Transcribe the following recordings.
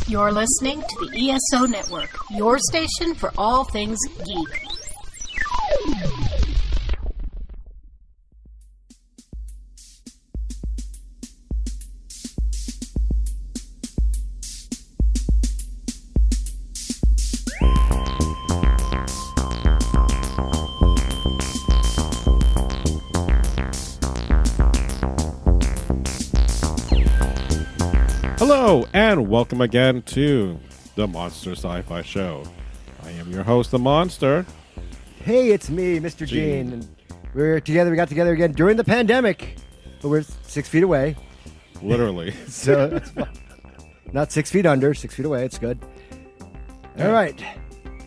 You're listening to the ESO Network, your station for all things geek. Hello, and welcome again to the Monster Sci-Fi Show. I am your host, The Monster. Hey, it's me, Mr. Gene. And we're together. We got together again during the pandemic, but we're 6 feet away. Literally. So it's not 6 feet under, 6 feet away. It's good. Yeah. All right.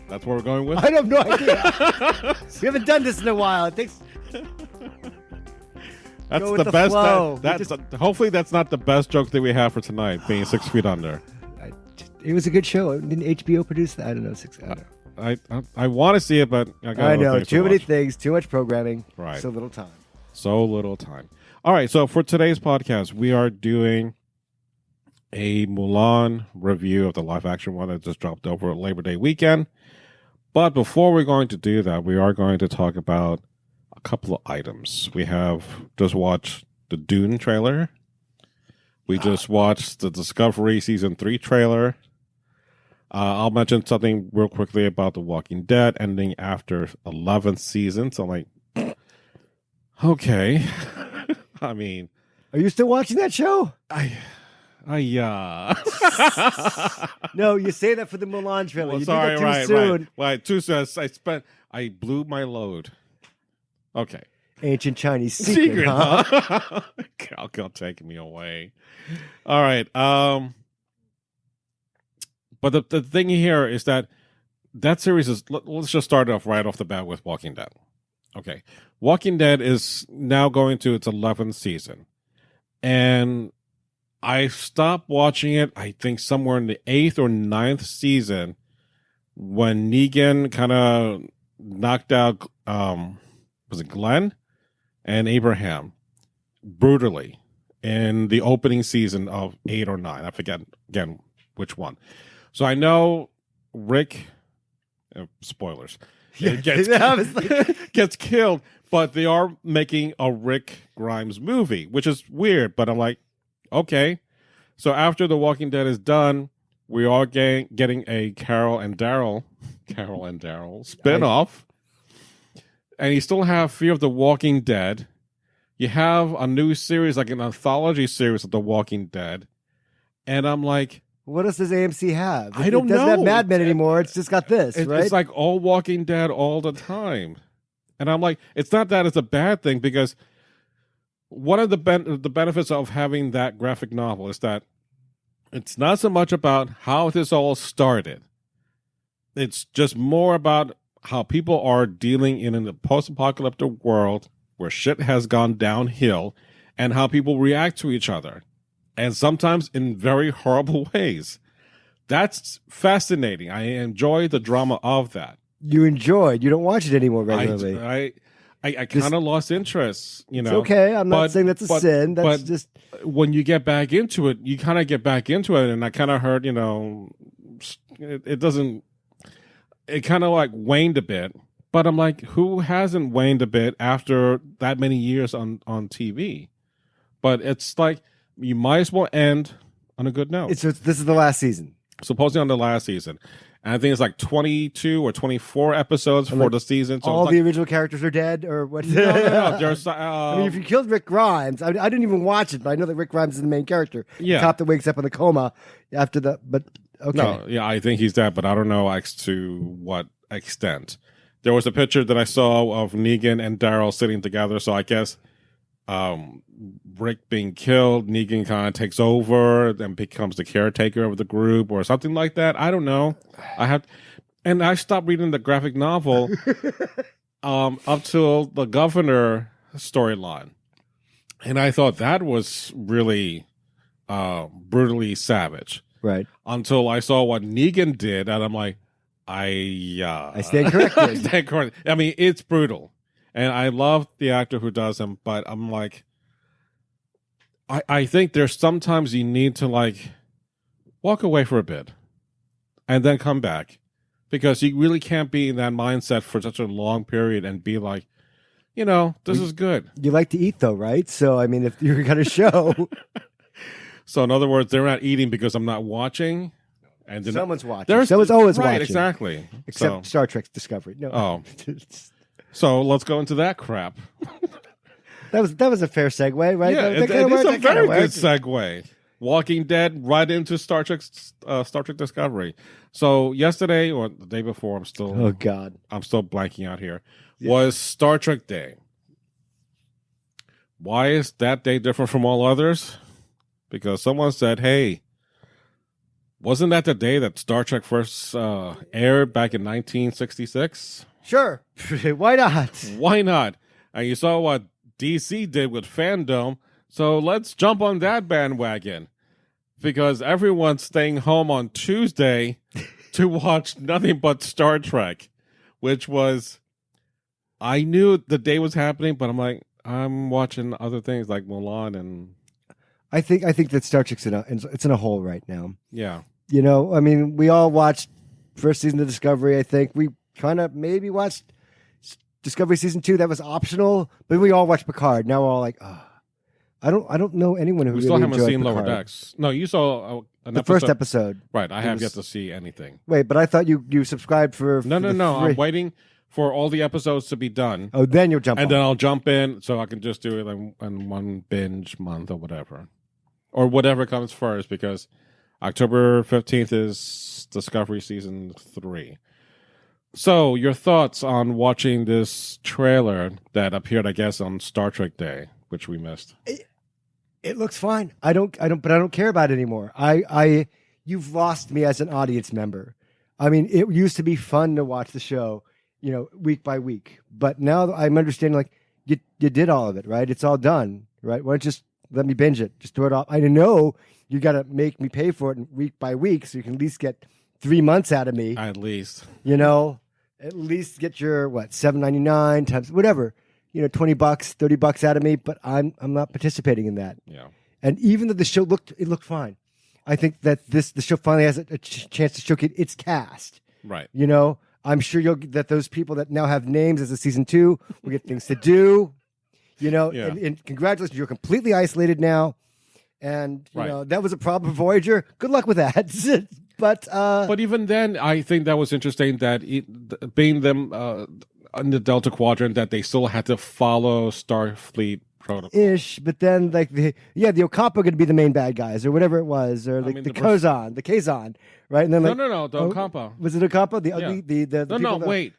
That's what we're going with? I have no idea. We haven't done this in a while. It takes... That's Go with the the best. flow. Hopefully, that's not the best joke that we have for tonight, being 6 feet under. It was a good show. Didn't HBO produce that? I don't know. I want to see it, but I know. Too many things, too much programming, right? So little time. So little time. All right. So for today's podcast, we are doing a Mulan review of the live-action one that just dropped over Labor Day weekend. But before we're going to do that, we are going to talk about a couple of items. We have just watched the Dune trailer. We just watched the Discovery Season 3 trailer. I'll mention something real quickly about The Walking Dead ending after 11th season. So I'm like, okay. I mean... Are you still watching that show? No, you say that for the Mulan trailer. Well, you sorry, did that too soon. Right. Too soon. I blew my load. Okay. Ancient Chinese secret, huh? I'll take me away. All right. But the thing here is that series is. Let's just start off right off the bat with Walking Dead. Okay, Walking Dead is now going to its 11th season, and I stopped watching it. I think somewhere in the 8th or 9th season when Negan kind of knocked out. Was it Glenn and Abraham brutally in the opening season of 8 or 9? I forget again which one. So I know Rick, spoilers, gets killed, but they are making a Rick Grimes movie, which is weird, but I'm like, okay. So after The Walking Dead is done, we are getting a Carol and Daryl spinoff. And you still have Fear of the Walking Dead. You have a new series, like an anthology series of The Walking Dead. And I'm like... What else does AMC have? I don't know. It doesn't have Mad Men anymore. It's just got this, right? It's like all Walking Dead all the time. And I'm like, it's not that it's a bad thing, because one of the benefits of having that graphic novel is that it's not so much about how this all started. It's just more about how people are dealing in a post-apocalyptic world where shit has gone downhill and how people react to each other. And sometimes in very horrible ways. That's fascinating. I enjoy the drama of that. You enjoyed. You don't watch it anymore regularly. I kind of lost interest, you know. It's okay. I'm not saying that's a sin. That's just... When you get back into it, you kind of get back into it. And I kind of heard, you know, it doesn't... It kind of like waned a bit, but I'm like, who hasn't waned a bit after that many years on TV? But it's like, you might as well end on a good note. This is the last season. Supposedly on the last season. And I think it's like 22 or 24 episodes for the season. So all the original characters are dead, or what? No. There's, I mean, if you killed Rick Grimes, I didn't even watch it, but I know that Rick Grimes is the main character. Yeah. The cop that wakes up in a coma after the... But okay. No, yeah, I think he's dead, but I don't know as to what extent. There was a picture that I saw of Negan and Daryl sitting together, so I guess Rick being killed, Negan kind of takes over and becomes the caretaker of the group or something like that. I don't know. I stopped reading the graphic novel up till the governor storyline. And I thought that was really brutally savage. Right. Until I saw what Negan did, and I'm like, I stand corrected. I mean, it's brutal. And I love the actor who does him, but I'm like, I think there's sometimes you need to like walk away for a bit and then come back, because you really can't be in that mindset for such a long period and be like, this is good. You like to eat, though, right? So, I mean, if you're going to show. So, in other words, they're not eating because I'm not watching. And someone's watching. Someone's always watching. Right, exactly. Except Star Trek Discovery. No. Oh. So, let's go into that crap. That was a fair segue, right? Yeah, it's a very good segue. Walking Dead right into Star Trek Discovery. So yesterday or the day before, I'm still blanking out here. Yeah. Was Star Trek Day. Why is that day different from all others? Because someone said, "Hey, wasn't that the day that Star Trek first aired back in 1966?" Sure, why not? Why not? And you saw what DC did with Fandom. So let's jump on that bandwagon, because everyone's staying home on Tuesday to watch nothing but Star Trek, which was, I knew the day was happening, but I'm like, I'm watching other things like Mulan, and I think that Star Trek's in a hole right now. Yeah, I mean, we all watched first season of Discovery. I think we kind of maybe watched Discovery season 2. That was optional, but we all watched Picard. Now we're all like, oh. I don't know anyone who we really still haven't seen Picard. Lower Decks. No, you saw the first episode. Right, I have yet to see anything. Wait, but I thought you subscribed for No. I'm waiting for all the episodes to be done. Oh, then you'll jump and then I'll jump in so I can just do it in one binge month or whatever comes first, because October 15th is Discovery season 3. So, your thoughts on watching this trailer that appeared, I guess, on Star Trek Day, which we missed? It looks fine. I don't care about it anymore. You've lost me as an audience member. I mean, it used to be fun to watch the show, week by week. But now I'm understanding, like, you did all of it, right? It's all done, right? Why don't you just let me binge it? Just throw it off. I know you got to make me pay for it week by week, so you can at least get 3 months out of me. At least. At least get your, $7.99 times whatever. $20, $30 out of me, but I'm not participating in that. Yeah. And even though the show looked fine, I think that the show finally has a chance to showcase its cast. Right. I'm sure that those people that now have names as a season 2 will get things to do. And congratulations, you're completely isolated now. And that was a problem for Voyager. Good luck with that. But even then, I think that was interesting that being them in the Delta Quadrant, that they still had to follow Starfleet protocol. But then the Ocampa are going to be the main bad guys or whatever it was, or the Kazon, right? And then no, the Ocampa. Was it Ocampa? The ugly, the wait.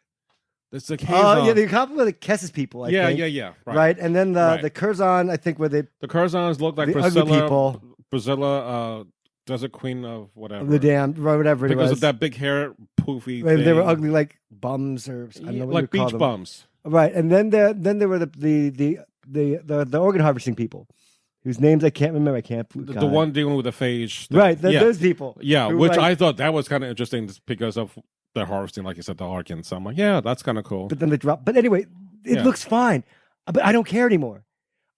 It's the Kazon. The Ocampa were the Kessis people, I think. Yeah. Right. And then the Curzon, I think, were the Curzons look like Priscilla, Desert Queen of whatever. The damn, whatever it was. Because of that big hair, poofy thing. They were ugly like bums, or I don't know what like you call beach them. bums. Right. And then there were the organ harvesting people, whose names I can't remember. The one dealing with the phage. Right. Those people. Yeah, which I thought that was kind of interesting because of the harvesting, like you said, the organs. So I'm like, yeah, that's kind of cool. But then they drop. But anyway, it looks fine. But I don't care anymore.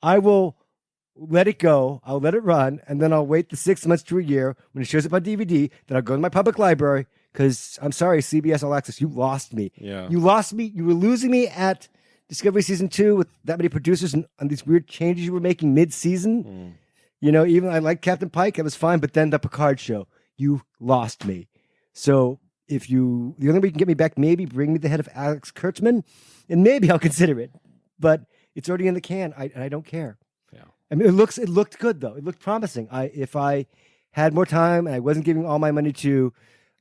I will let it go. I'll let it run, and then I'll wait the 6 months to a year when it shows up on DVD. Then I'll go to my public library, because I'm sorry, CBS All Access, you lost me. Yeah, you lost me. You were losing me at Discovery season 2 with that many producers and these weird changes you were making mid-season. Even I liked Captain Pike, it was fine, but then the Picard show, you lost me. So the only way you can get me back, maybe bring me the head of Alex Kurtzman, and maybe I'll consider it. But it's already in the can. I don't care. I mean, it looked good though. It looked promising. If I had more time and I wasn't giving all my money to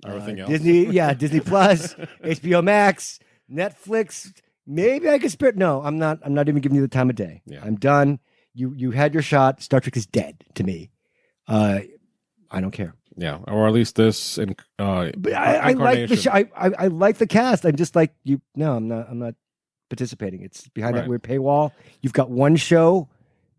everything else, Disney Plus, HBO Max, Netflix, maybe I could spare. No, I'm not even giving you the time of day. Yeah. I'm done. You had your shot. Star Trek is dead to me. I don't care. Yeah, or at least this. But I like the show. I like the cast. I'm just like you. No, I'm not participating. It's behind that weird paywall. You've got one show.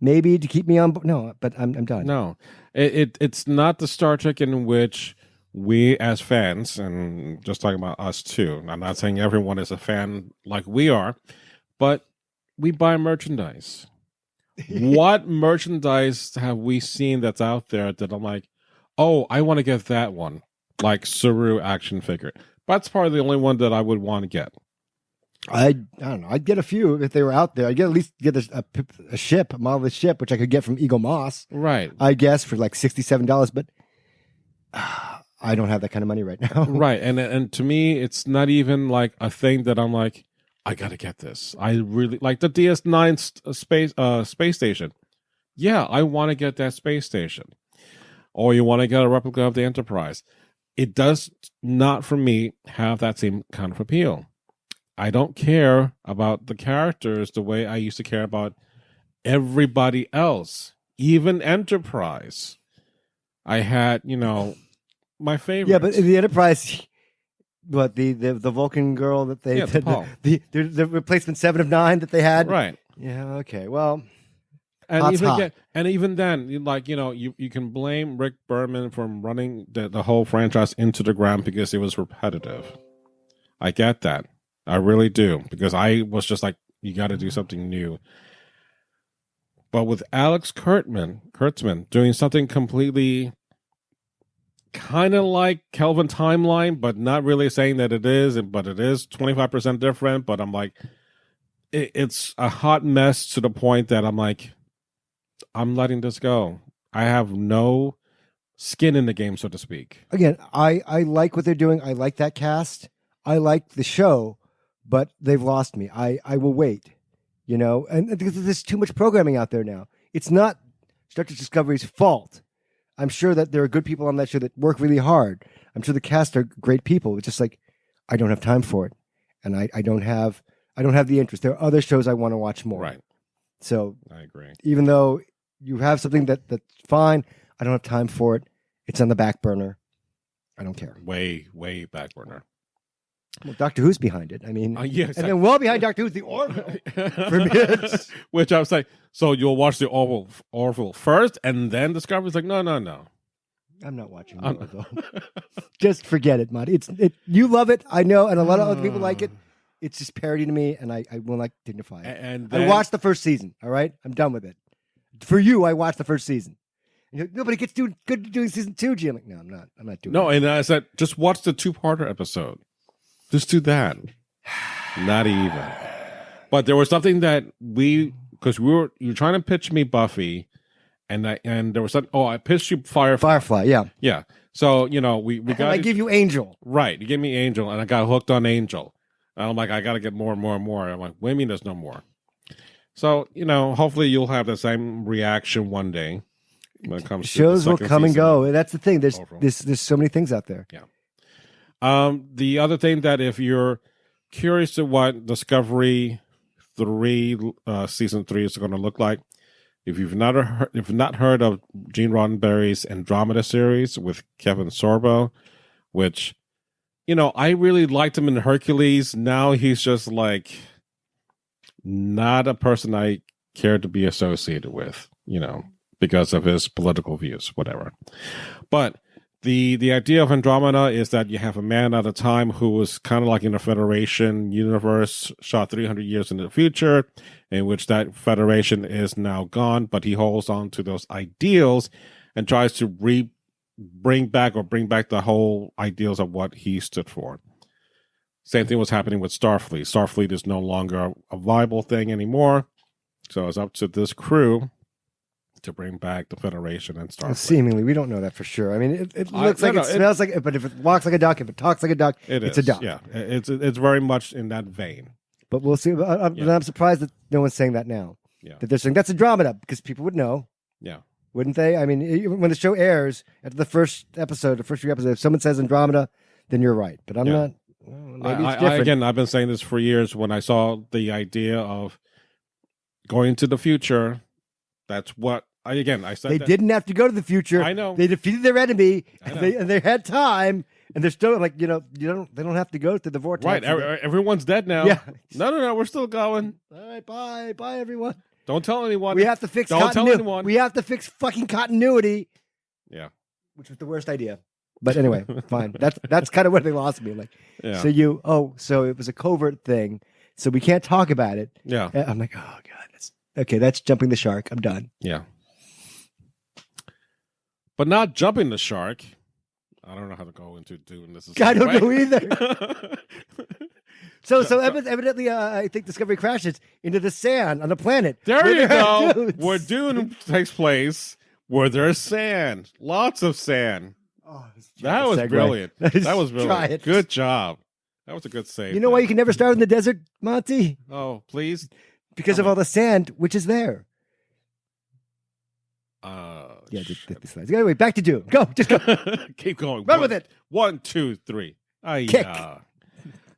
Maybe to keep me on. No, but I'm done. No, it's not the Star Trek in which we as fans, and just talking about us too. I'm not saying everyone is a fan like we are, but we buy merchandise. What merchandise have we seen that's out there that I'm like, oh, I want to get that one, like Saru action figure. That's probably the only one that I would want to get. I don't know. I'd get a few if they were out there. I'd at least get a ship, a model ship, which I could get from Eagle Moss. Right. I guess for like $67, but I don't have that kind of money right now. Right. And to me, it's not even like a thing that I'm like, I got to get this. I really like the DS9 space station. Yeah, I want to get that space station. Or you want to get a replica of the Enterprise. It does not, for me, have that same kind of appeal. I don't care about the characters the way I used to care about everybody else, even Enterprise. I had, my favorite. Yeah, but in the Enterprise, what the Vulcan girl that they the replacement 7 of 9 that they had, right? Yeah, okay, well, and even then, you can blame Rick Berman from running the whole franchise into the ground because it was repetitive. I get that. I really do, because I was just like, you got to do something new. But with Alex Kurtzman doing something completely kind of like Kelvin Timeline, but not really saying that it is, but it is 25% different. But I'm like, it's a hot mess to the point that I'm like, I'm letting this go. I have no skin in the game, so to speak. Again, I like what they're doing. I like that cast. I like the show. But they've lost me. I will wait, and there's too much programming out there now. It's not Star Trek Discovery's fault. I'm sure that there are good people on that show that work really hard. I'm sure the cast are great people. It's just like, I don't have time for it. And I don't have the interest. There are other shows I want to watch more. Right. So I agree. Even though you have something that's fine, I don't have time for it. It's on the back burner. I don't care. Way, way back burner. Well, Doctor Who's behind it. I mean, yes, and then well behind Doctor Who's the Orville. For me, which I was like, so you'll watch the Orville first and then Discovery? It's like, no. I'm not watching the Orville. Just forget it, Marty. You love it, I know, and a lot of other people like it. It's just parody to me, and I will not dignify it. And then, I watched the first season. All right, I'm done with it. For you, I watched the first season. Nobody gets good at doing season 2, G. I'm like, no, I'm not. I'm not doing. No, that. and I said, just watch the 2-parter episode. Just do that. Not even. But there was something that because you were trying to pitch me Buffy, and there was something. Oh, I pitched you Firefly. Yeah. Yeah. So we got. I give you Angel. Right. You gave me Angel, and I got hooked on Angel. And I'm like, I got to get more and more and more. I'm like, what do you mean there's no more? So hopefully you'll have the same reaction one day when it comes. Shows to will come and go. That's the thing. There's so many things out there. Yeah. The other thing that if you're curious to what Discovery 3 season 3 is going to look like, if you've not heard of Gene Roddenberry's Andromeda series with Kevin Sorbo, which I really liked him in Hercules. Now he's just like not a person I care to be associated with, because of his political views, whatever. But The idea of Andromeda is that you have a man at a time who was kind of like in a Federation universe shot 300 years into the future, in which that Federation is now gone, but he holds on to those ideals and tries to bring back the whole ideals of what he stood for. Same thing was happening with Starfleet. Starfleet is no longer a viable thing anymore, so it's up to this crew to bring back the Federation and Starfleet. Seemingly, we don't know that for sure. I mean, it looks like it smells like it, but if it walks like a duck, if it talks like a duck, it's a duck. Yeah, it's very much in that vein. But we'll see. I'm surprised that no one's saying that now. Yeah. That they're saying that's Andromeda, because people would know. Yeah. Wouldn't they? I mean, when the show airs, after the first few episodes, if someone says Andromeda, then you're right. But I'm not. Well, maybe it's different. I've been saying this for years. When I saw the idea of going to the future, that's what. I said they didn't have to go to the future. I know. They defeated their enemy, and they had time, and they're still like, they don't have to go through the vortex. Right. Everyone's dead now. Yeah. No, we're still going. All right, bye, everyone. Don't tell anyone. We have to fix. Don't tell anyone. We have to fix fucking continuity. Yeah. Which was the worst idea. But anyway, fine. That's kind of where they lost me. Like, yeah. So it was a covert thing, so we can't talk about it. Yeah. I'm like, oh god, that's jumping the shark. I'm done. Yeah. but not jumping the shark. I don't know how to go into Dune. This is I don't know either. So evidently, I think Discovery crashes into the sand on a planet. There you go. Dudes. Where Dune takes place, where there's sand, lots of sand. Oh, That was brilliant. That was Try brilliant. it. Good job. That was a good save. You know why you can never start in the desert, Monty? Oh, please. Because of all the sand, which is there. Yeah, did the slides. Anyway, back to Dune. Go, just go. Keep going. Run with it. 1, 2, 3. Kick.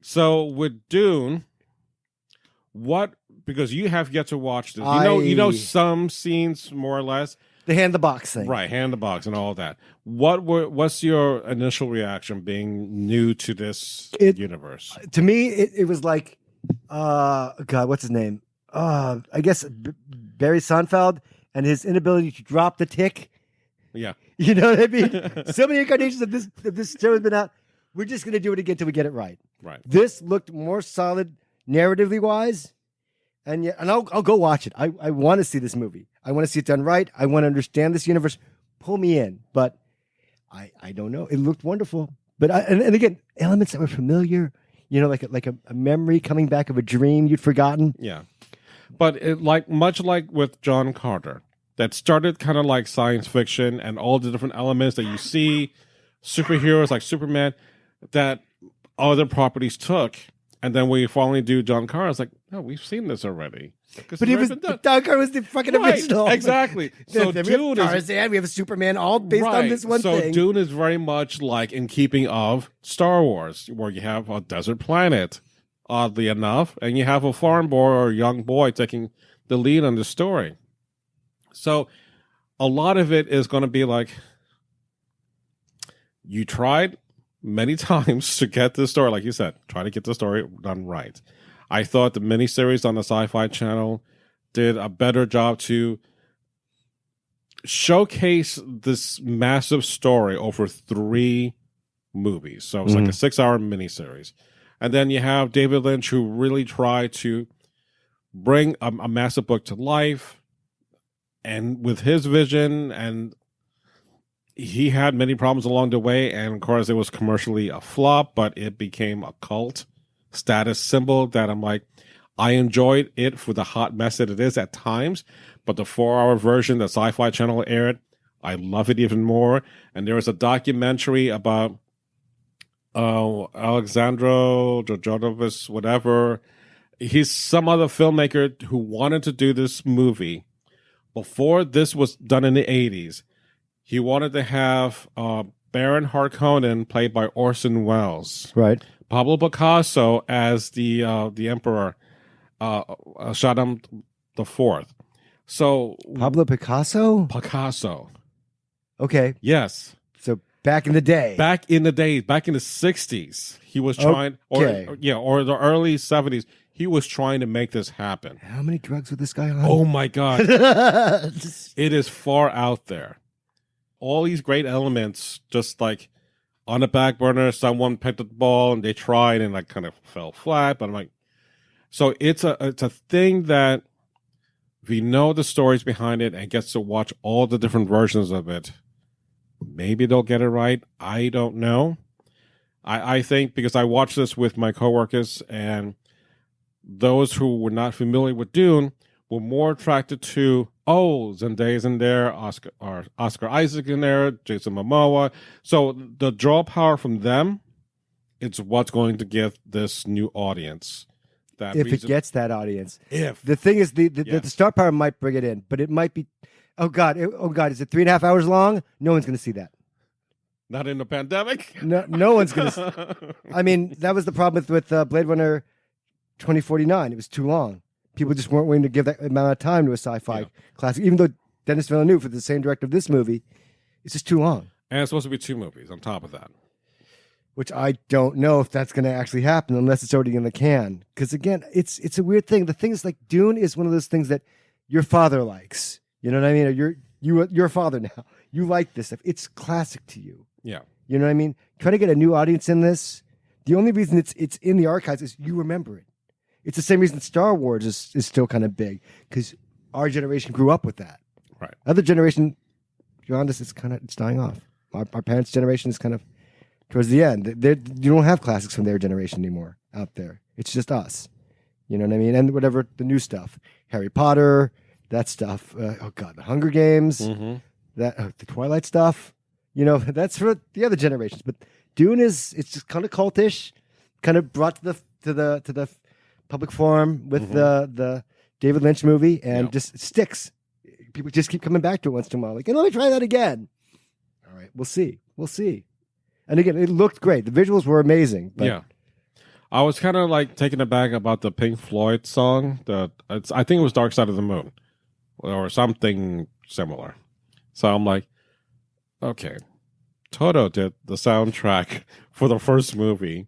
So with Dune, because you have yet to watch this. You know some scenes more or less. The hand the box thing. Right, hand the box and all that. What's your initial reaction being new to this universe? To me, it was like, God, what's his name? I guess Barry Sonnenfeld and his inability to drop the tick. Yeah. You know what I mean? So many incarnations of this show has been out. We're just going to do it again till we get it right. Right. This looked more solid narratively wise. And I'll go watch it. I want to see this movie. I want to see it done right. I want to understand this universe. Pull me in. But I don't know. It looked wonderful. But and again, elements that were familiar, like a memory coming back of a dream you'd forgotten. Yeah. But much like with John Carter, that started kind of like science fiction and all the different elements that you see, superheroes like Superman, that other properties took. And then we finally do John Carter. It's like, no, we've seen this already. But John Carter was the fucking original. Exactly. So we Dune have Tarzan, we have a Superman, all based on this one thing. So Dune is very much like in keeping of Star Wars, where you have a desert planet, oddly enough, and you have a farm boy or a young boy taking the lead on the story. So a lot of it is going to be like, you tried many times to get this story, like you said, try to get the story done right. I thought the miniseries on the Sci-Fi Channel did a better job to showcase this massive story over 3 movies. So it's like a 6-hour miniseries. And then you have David Lynch, who really tried to bring a massive book to life, and with his vision, and he had many problems along the way, and of course it was commercially a flop, but it became a cult status symbol that I'm like, I enjoyed it for the hot mess that it is at times, but the 4-hour version that Sci-Fi Channel aired, I love it even more. And there was a documentary about Alexandro Jodorowsky, whatever. He's some other filmmaker who wanted to do this movie before this was done in the 80s. He wanted to have Baron Harkonnen played by Orson Welles, right? Pablo Picasso as the emperor, Shaddam IV. So Pablo Picasso. Okay. Yes. So back in the day. Back in the 60s, he was trying, or the early 70s, he was trying to make this happen. How many drugs was this guy on? Oh my God. It is far out there. All these great elements, just like on the back burner, someone picked up the ball and they tried and like kind of fell flat. But I'm like, so it's a thing that if you know the stories behind it and gets to watch all the different versions of it, maybe they'll get it right. I don't know. I think because I watched this with my coworkers, and those who were not familiar with Dune were more attracted to, Zendaya's in there, Oscar Isaac in there, Jason Momoa. So the draw power from them, it's what's going to give this new audience that if reason. It gets that audience. If the thing is, the star power might bring it in, but it might be. Oh God! Is it 3.5 hours long? No one's going to see that. Not in the pandemic. No one's going to. I mean, that was the problem with Blade Runner 2049. It was too long. People just weren't willing to give that amount of time to a sci-fi classic, even though Denis Villeneuve, for the same director of this movie, it's just too long. And it's supposed to be 2 movies on top of that. Which I don't know if that's going to actually happen unless it's already in the can. Because again, it's a weird thing. The thing is, like, Dune is one of those things that your father likes. You know what I mean? Or you're a father now. You like this stuff. It's classic to you. Yeah. You know what I mean? Try to get a new audience in this. The only reason it's in the archives is you remember it. It's the same reason Star Wars is still kind of big, because our generation grew up with that. Right. Other generation be honest, it's dying off. Our parents' generation is kind of towards the end. You don't have classics from their generation anymore out there. It's just us. You know what I mean? And whatever the new stuff, Harry Potter, that stuff. The Hunger Games, the Twilight stuff. You know, that's for the other generations. But Dune it's just kind of cultish, kind of brought to the public forum with the David Lynch movie, and just sticks. People just keep coming back to it once in a while. Like, let me try that again. All right, we'll see. And again, it looked great. The visuals were amazing. But yeah. I was kind of like taken aback about the Pink Floyd song. I think it was Dark Side of the Moon or something similar. So I'm like, okay, Toto did the soundtrack for the first movie.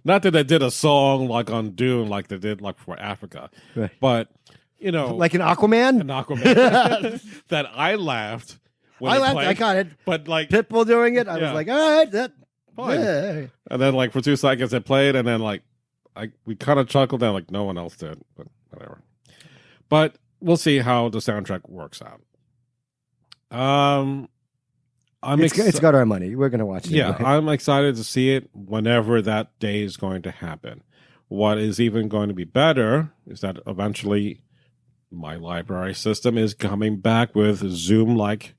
Not that they did a song like on Dune, like they did like for Africa, right. But you know, like an Aquaman. That I laughed. I laughed. I got it. But like Pitbull doing it, I was like, all right, that fine. Yeah. And then like for 2 seconds it played, and then like we kind of chuckled, and like no one else did, but whatever. But we'll see how the soundtrack works out. It's got our money. We're gonna watch it. Yeah, anyway. I'm excited to see it whenever that day is going to happen. What is even going to be better is that eventually my library system is coming back with Zoom-like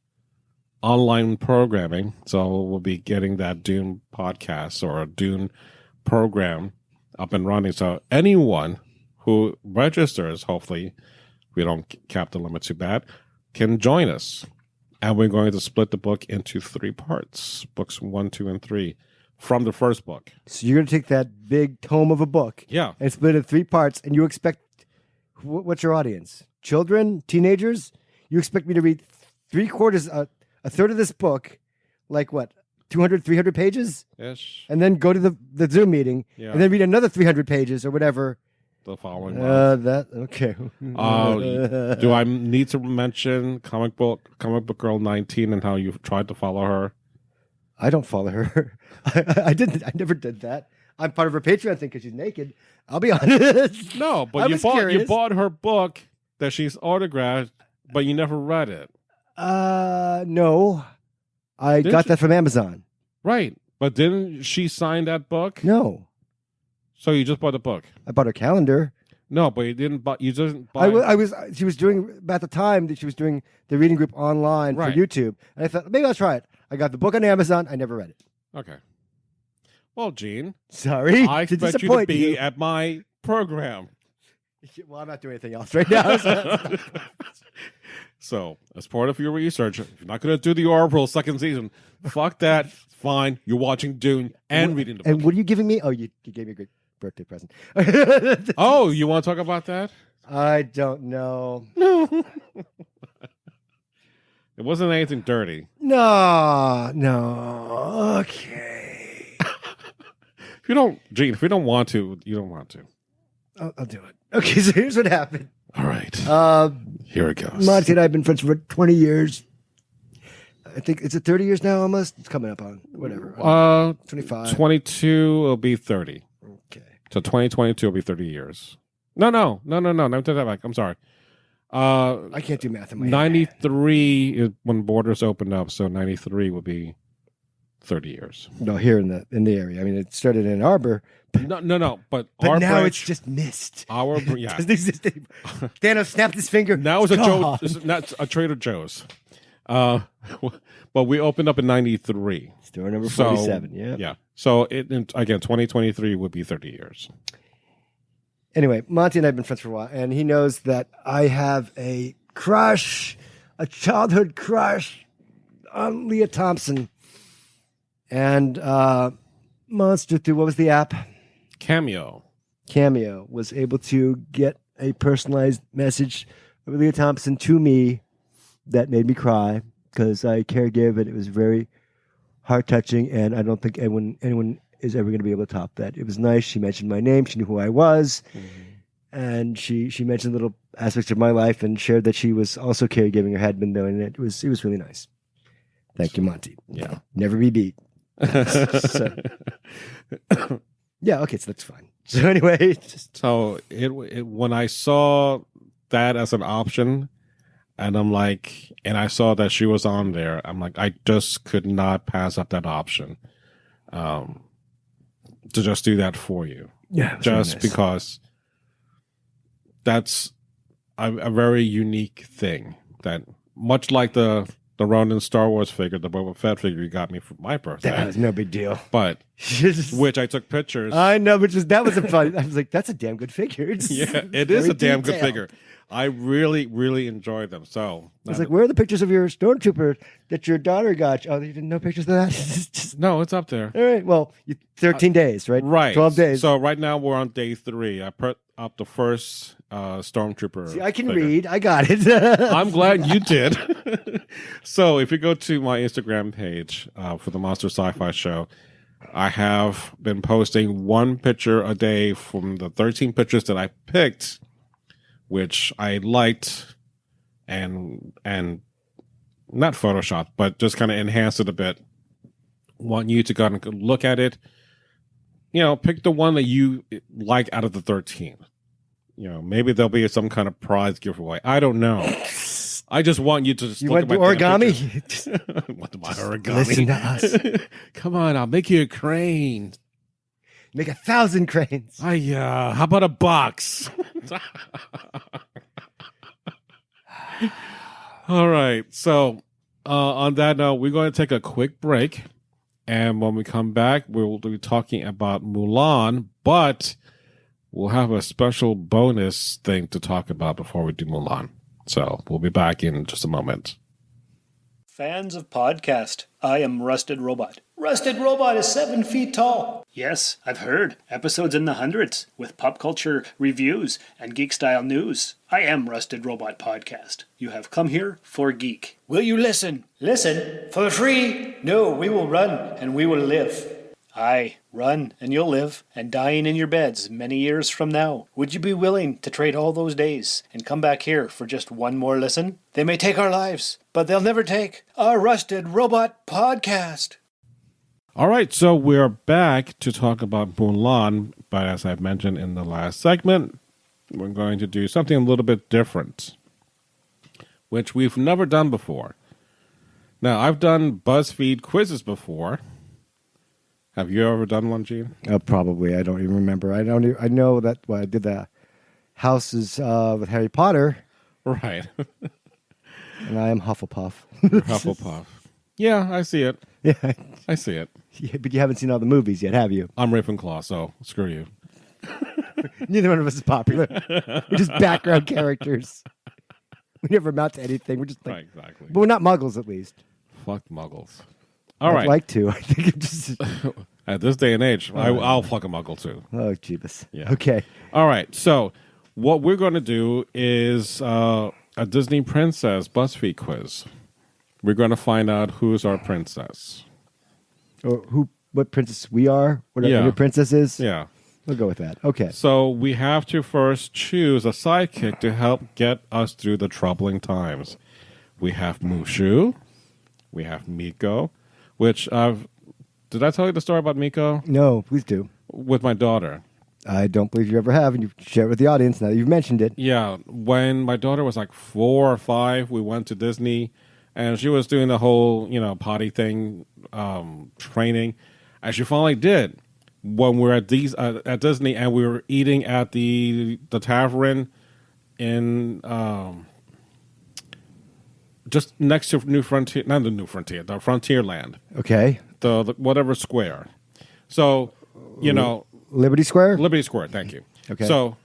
online programming. So we'll be getting that Dune podcast or a Dune program up and running. So anyone who registers, hopefully we don't cap the limit too bad, can join us. And we're going to split the book into 3 parts, books 1, 2, and 3, from the first book. So you're going to take that big tome of a book, and split it in 3 parts, and you expect, what's your audience? Children, teenagers? You expect me to read 3/4, a third of this book, like what, 200, 300 pages? Yes. And then go to the Zoom meeting, and then read another 300 pages or whatever. The following month. Okay. Do I need to mention comic book girl 19 and how you've tried to follow her? I don't follow her. I didn't. I never did that. I'm part of her Patreon thing because she's naked. I'll be honest. No, but you bought her book that she's autographed, but you never read it. No. I got that from Amazon. Right, but didn't she sign that book? No. So you just bought the book? I bought her calendar. No, but you didn't buy. You didn't buy. She was doing about the time that she was doing the reading group online for YouTube, and I thought maybe I'll try it. I got the book on Amazon. I never read it. Okay. Well, Gene, sorry, I expect you to be at my program. Well, I'm not doing anything else right now. So, as part of your research, if you're not going to do the Orville second season, fuck that. Fine. You're watching Dune and reading the book. And what are you giving me? Oh, you gave me a great birthday present. Oh, you want to talk about that? I don't know. No. It wasn't anything dirty. No. Okay. If you don't want to, you don't want to. I'll do it. Okay, so here's what happened. All right. Here it goes. Monty and I have been friends for 20 years. I think it's 30 years now almost. It's coming up on whatever. 25. 22 will be 30. Okay. So 2022 will be 30 years. No. Never take that back. I'm sorry. I can't do math in my 93 is when borders opened up, so 93 will be 30 years. No, here in the area. I mean, it started in Ann Arbor. No. But our now branch, it's just missed. Our Thanos snapped his finger. Now it's a Trader Joe's. But we opened up in 93. Store number 47. Yeah. So again, 2023 would be 30 years. Anyway, Monty and I have been friends for a while, and he knows that I have a crush, a childhood crush on Leah Thompson. And Monster through, what was the app? Cameo was able to get a personalized message of Leah Thompson to me that made me cry because I caregave it. It was very heart-touching, and I don't think anyone is ever going to be able to top that. It was nice. She mentioned my name. She knew who I was. Mm-hmm. And she mentioned little aspects of my life and shared that she was also caregiving or had been doing it. It was really nice. Thank you, Monty. Yeah. Never be beat. Yeah, okay, so that's fine. So anyway, so it when I saw that as an option, And I'm like, and I saw that she was on there. I'm like, I just could not pass up that option to just do that for you. Yeah, Just because that's a very unique thing that much like the Ronin Star Wars figure, the Boba Fett figure you got me for my birthday. That was no big deal. But which I took pictures. I know, but that was a fun. I was like, that's a damn good figure. It is a damn good figure. I really, really enjoyed them. So I was like, where are the pictures of your stormtrooper that your daughter got? Oh, you didn't know pictures of that? No, it's up there. All right. Well, 13 days, right? Right. 12 days. So right now we're on day 3. I put up the first stormtrooper. See, I can figure. read. I got it. I'm glad you did. So if you go to my Instagram page for the Monster Sci-Fi Show, I have been posting one picture a day from the 13 pictures that I picked, which I liked and not Photoshop, but just kind of enhanced it a bit. Want you to go and look at it. You know, pick the one that you like out of the 13. You know, maybe there'll be some kind of prize giveaway. I don't know. I just want you to just look want at my origami? I want my origami. Listen to us. Come on, I'll make you a crane. Make 1,000 cranes. How about a box? All right. So, on that note, we're going to take a quick break. And when we come back, we'll be talking about Mulan, but we'll have a special bonus thing to talk about before we do Mulan. So, we'll be back in just a moment. Fans of podcast, I am Rusted Robot. Rusted Robot is 7 feet tall. Yes, I've heard. Episodes in the hundreds, with pop culture reviews and geek-style news. I am Rusted Robot Podcast. You have come here for geek. Will you listen? Listen? For free? No, we will run and we will live. Aye, run and you'll live, and dying in your beds many years from now. Would you be willing to trade all those days and come back here for just one more listen? They may take our lives, but they'll never take our Rusted Robot Podcast. All right, so we're back to talk about Mulan, but as I've mentioned in the last segment, we're going to do something a little bit different, which we've never done before. Now, I've done BuzzFeed quizzes before. Have you ever done one, Gene? Probably. I don't even remember. I know that I did the houses with Harry Potter. Right. And I am Hufflepuff. Hufflepuff. Yeah, I see it. Yeah. I see it. Yeah, but you haven't seen all the movies yet, have you? I'm Ravenclaw, so screw you. Neither one of us is popular. We're just background characters. We never amount to anything. We're just like, Right, exactly. but we're not muggles, at least. Fuck muggles. All right. I'd like to. I think it just. At this day and age, I'll fuck a muggle too. Oh, Jeebus. Yeah. Okay. All right. So what we're going to do is a Disney princess BuzzFeed quiz. We're going to find out who's our princess. Or what princess we are? What Yeah. your princess is? Yeah. We'll go with that. Okay. So we have to first choose a sidekick to help get us through the troubling times. We have Mushu. We have Miko, which did I tell you the story about Miko? No, please do. With my daughter. I don't believe you ever have, and you share it with the audience now that you've mentioned it. Yeah, when my daughter was like 4 or 5, we went to Disney, and she was doing the whole, potty thing, training, and she finally did. When we were at Disney, and we were eating at the tavern in just next to New Frontier, not the New Frontier, the Frontierland, Okay. the whatever square. So, Liberty Square? Liberty Square, thank you. Okay. So,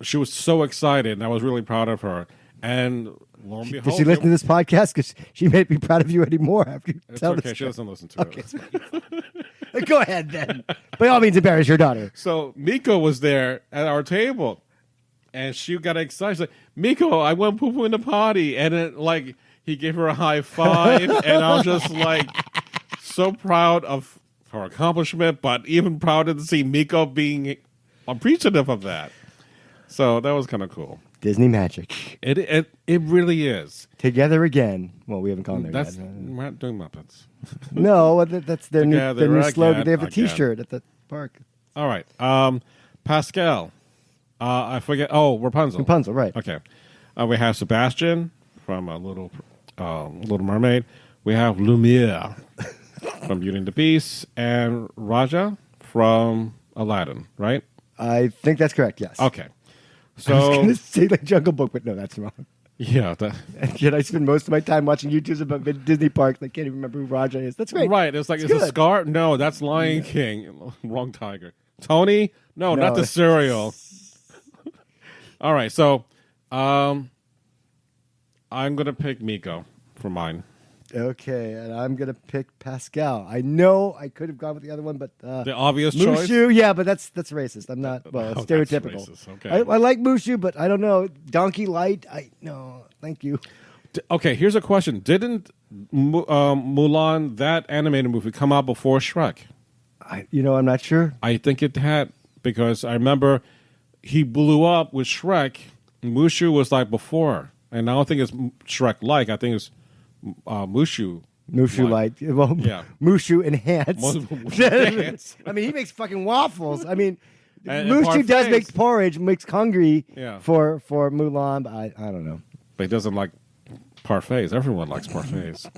she was so excited, and I was really proud of her. And lo and behold, Does she listen to this podcast? Because she may be proud of you anymore after you it's tell okay. this. She doesn't listen to Okay. it. Go ahead then. By all means, embarrass your daughter. So Miko was there at our table, and she got excited. She's like, "Miko, I went poo poo in the potty," and it, he gave her a high five, and I was just so proud of her accomplishment, but even prouder to see Miko being appreciative of that. So that was kind of cool. Disney magic. It really is. Together again. Well, we haven't gone there That's yet. we're not doing Muppets. No, that's their new slogan. again, They have a again. T-shirt at the park. All right. Pascal. I forget. Oh, Rapunzel. Rapunzel, right. Okay. We have Sebastian from Little Mermaid. We have Lumiere from Beauty and the Beast, and Raja from Aladdin. Right? I think that's correct. Yes. Okay. I was So going to say like Jungle Book, but no, that's wrong. yeah, And yet I spend most of my time watching YouTubes about Disney parks. I can't even remember who Raja is. That's great. right. It's like It's it's a good. Scar. No, that's Lion King. Wrong tiger. Tony. No, not the cereal. All right. So, I'm gonna pick Miko for mine. Okay, and I'm going to pick Pascal. I know I could have gone with the other one, but The obvious choice. Mushu, yeah, but that's racist. I'm not, well, Oh, it's that's stereotypical. racist. Okay. I like Mushu, but I don't know. Donkey Light, no, thank you. Okay, here's a question. Didn't Mulan, that animated movie, come out before Shrek? I'm not sure. I think it had, because I remember he blew up with Shrek. Mushu was like before. And I don't think it's Shrek-like. I think it's Mushu. Mushu Light. Well, Yeah. Mushu Enhanced. Mushu Enhanced. I mean, he makes fucking waffles. I mean, And Mushu does parfaits. make porridge, makes hungry Yeah. for Mulan, but I don't know. But he doesn't like parfaits. Everyone likes parfaits.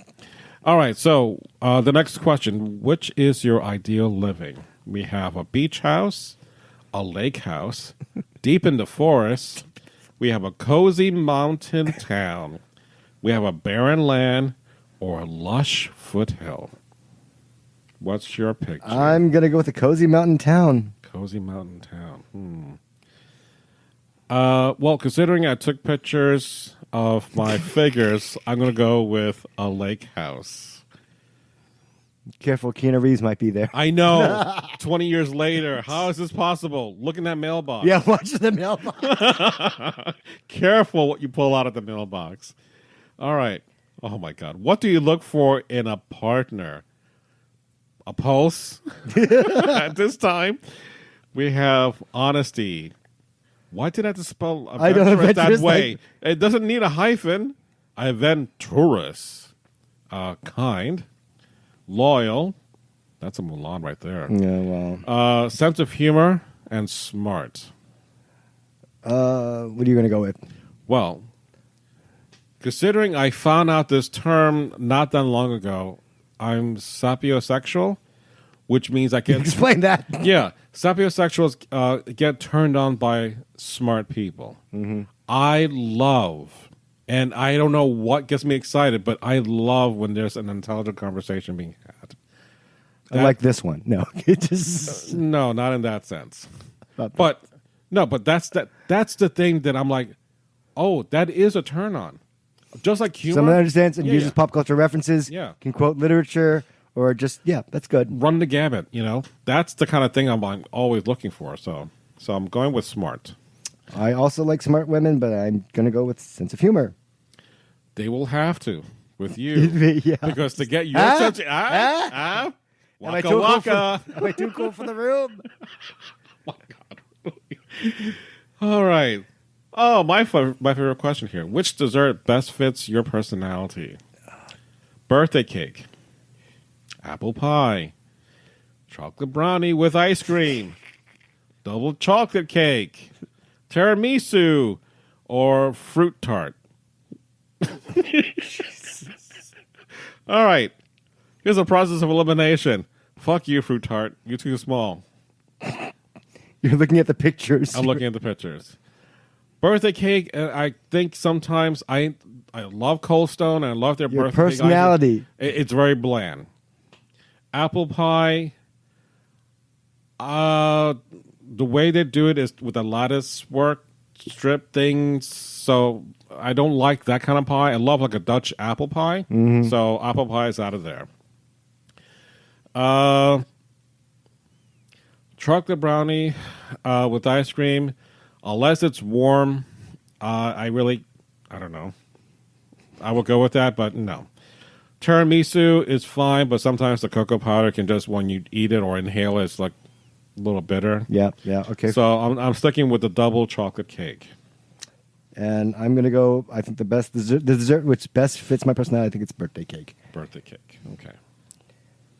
All right, so the next question. Which is your ideal living? We have a beach house, a lake house, deep in the forest. We have a cozy mountain town. We have a barren land or a lush foothill. What's your picture? I'm going to go with a cozy mountain town. Cozy mountain town. Well, considering I took pictures of my figures, I'm going to go with a lake house. Careful, Keanu Reeves might be there. I know. 20 years later, how is this possible? Look in that mailbox. Yeah, watch the mailbox. Careful what you pull out of the mailbox. All right. Oh, my God. What do you look for in a partner? A pulse? At this time, we have honesty. Why did I have to spell I don't know, adventurous that adventurous, way? like- It doesn't need a hyphen. Adventurous. Kind. Loyal. That's a Mulan right there. Yeah, well. Sense of humor and smart. What are you going to go with? Well, considering I found out this term not that long ago, I'm sapiosexual, which means I can Explain that. Yeah, sapiosexuals get turned on by smart people. Mm-hmm. I love, and I don't know what gets me excited, but I love when there's an intelligent conversation being had. I like this one. No, it just No, not in that sense. Not that. But no, but that's the thing that I'm like, oh, that is a turn on. Just like humor. someone understands and Yeah, uses yeah. pop culture references. Yeah. Can quote literature or just that's good. Run the gamut, That's the kind of thing I'm always looking for. So I'm going with smart. I also like smart women, but I'm going to go with sense of humor. They will have to with you. Yeah. Because to get your sense Am I waka too cool waka. am I too cool for the room? All right. Oh, my favorite question here. Which dessert best fits your personality? Birthday cake, apple pie, chocolate brownie with ice cream, double chocolate cake, tiramisu, or fruit tart. All right. Here's a process of elimination. Fuck you, fruit tart. You're too small. You're looking at the pictures. I'm looking at the pictures. Birthday cake, I think sometimes I love Cold Stone. I love their Your birthday cake. personality. It's very bland. Apple pie, the way they do it is with the lattice work strip things. So I don't like that kind of pie. I love like a Dutch apple pie. Mm-hmm. So apple pie is out of there. Chocolate brownie with ice cream, unless it's warm. I don't know. I will go with that, but no. Tiramisu is fine, but sometimes the cocoa powder can just, when you eat it or inhale it, it's like a little bitter. Yeah, okay. So I'm sticking with the double chocolate cake. And I'm going to go, I think the dessert which best fits my personality, I think it's birthday cake. Birthday cake. Okay.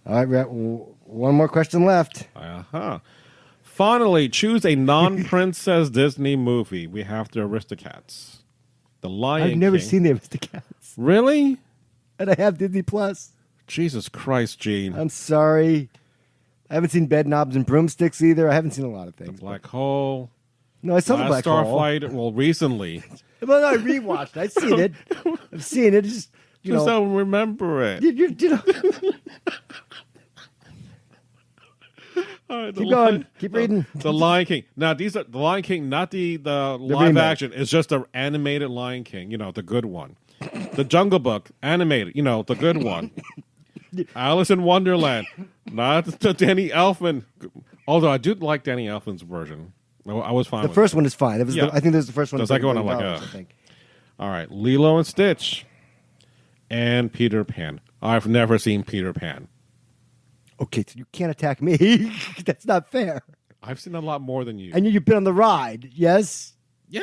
All right, we got one more question left. Uh-huh. Finally, choose a non-princess Disney movie. We have the Aristocats. The Lion I've never King. seen the Aristocats, Really? and I have Disney Plus. Jesus Christ, Gene. I'm sorry. I haven't seen Bed Knobs and Broomsticks either. I haven't seen a lot of things. Black Hole. No, I saw the Last Black Hole. Starflight. Well, recently. Well, I rewatched. I've seen it. I've seen it. Just Just don't remember it. you know. All right, Keep going. Keep reading. The Lion King. Now, these are the Lion King, not the live remake. action. It's just the animated Lion King, the good one. The Jungle Book, animated, the good one. Alice in Wonderland, not the Danny Elfman. Although I do like Danny Elfman's version. I was fine The with first it. one is fine. That was Yeah. I think that was the first one. The with second one, $30 I'm like, million, ugh. I think. All right, Lilo and Stitch and Peter Pan. I've never seen Peter Pan. Okay, so you can't attack me. That's not fair. I've seen a lot more than you. And you've been on the ride, yes? Yeah.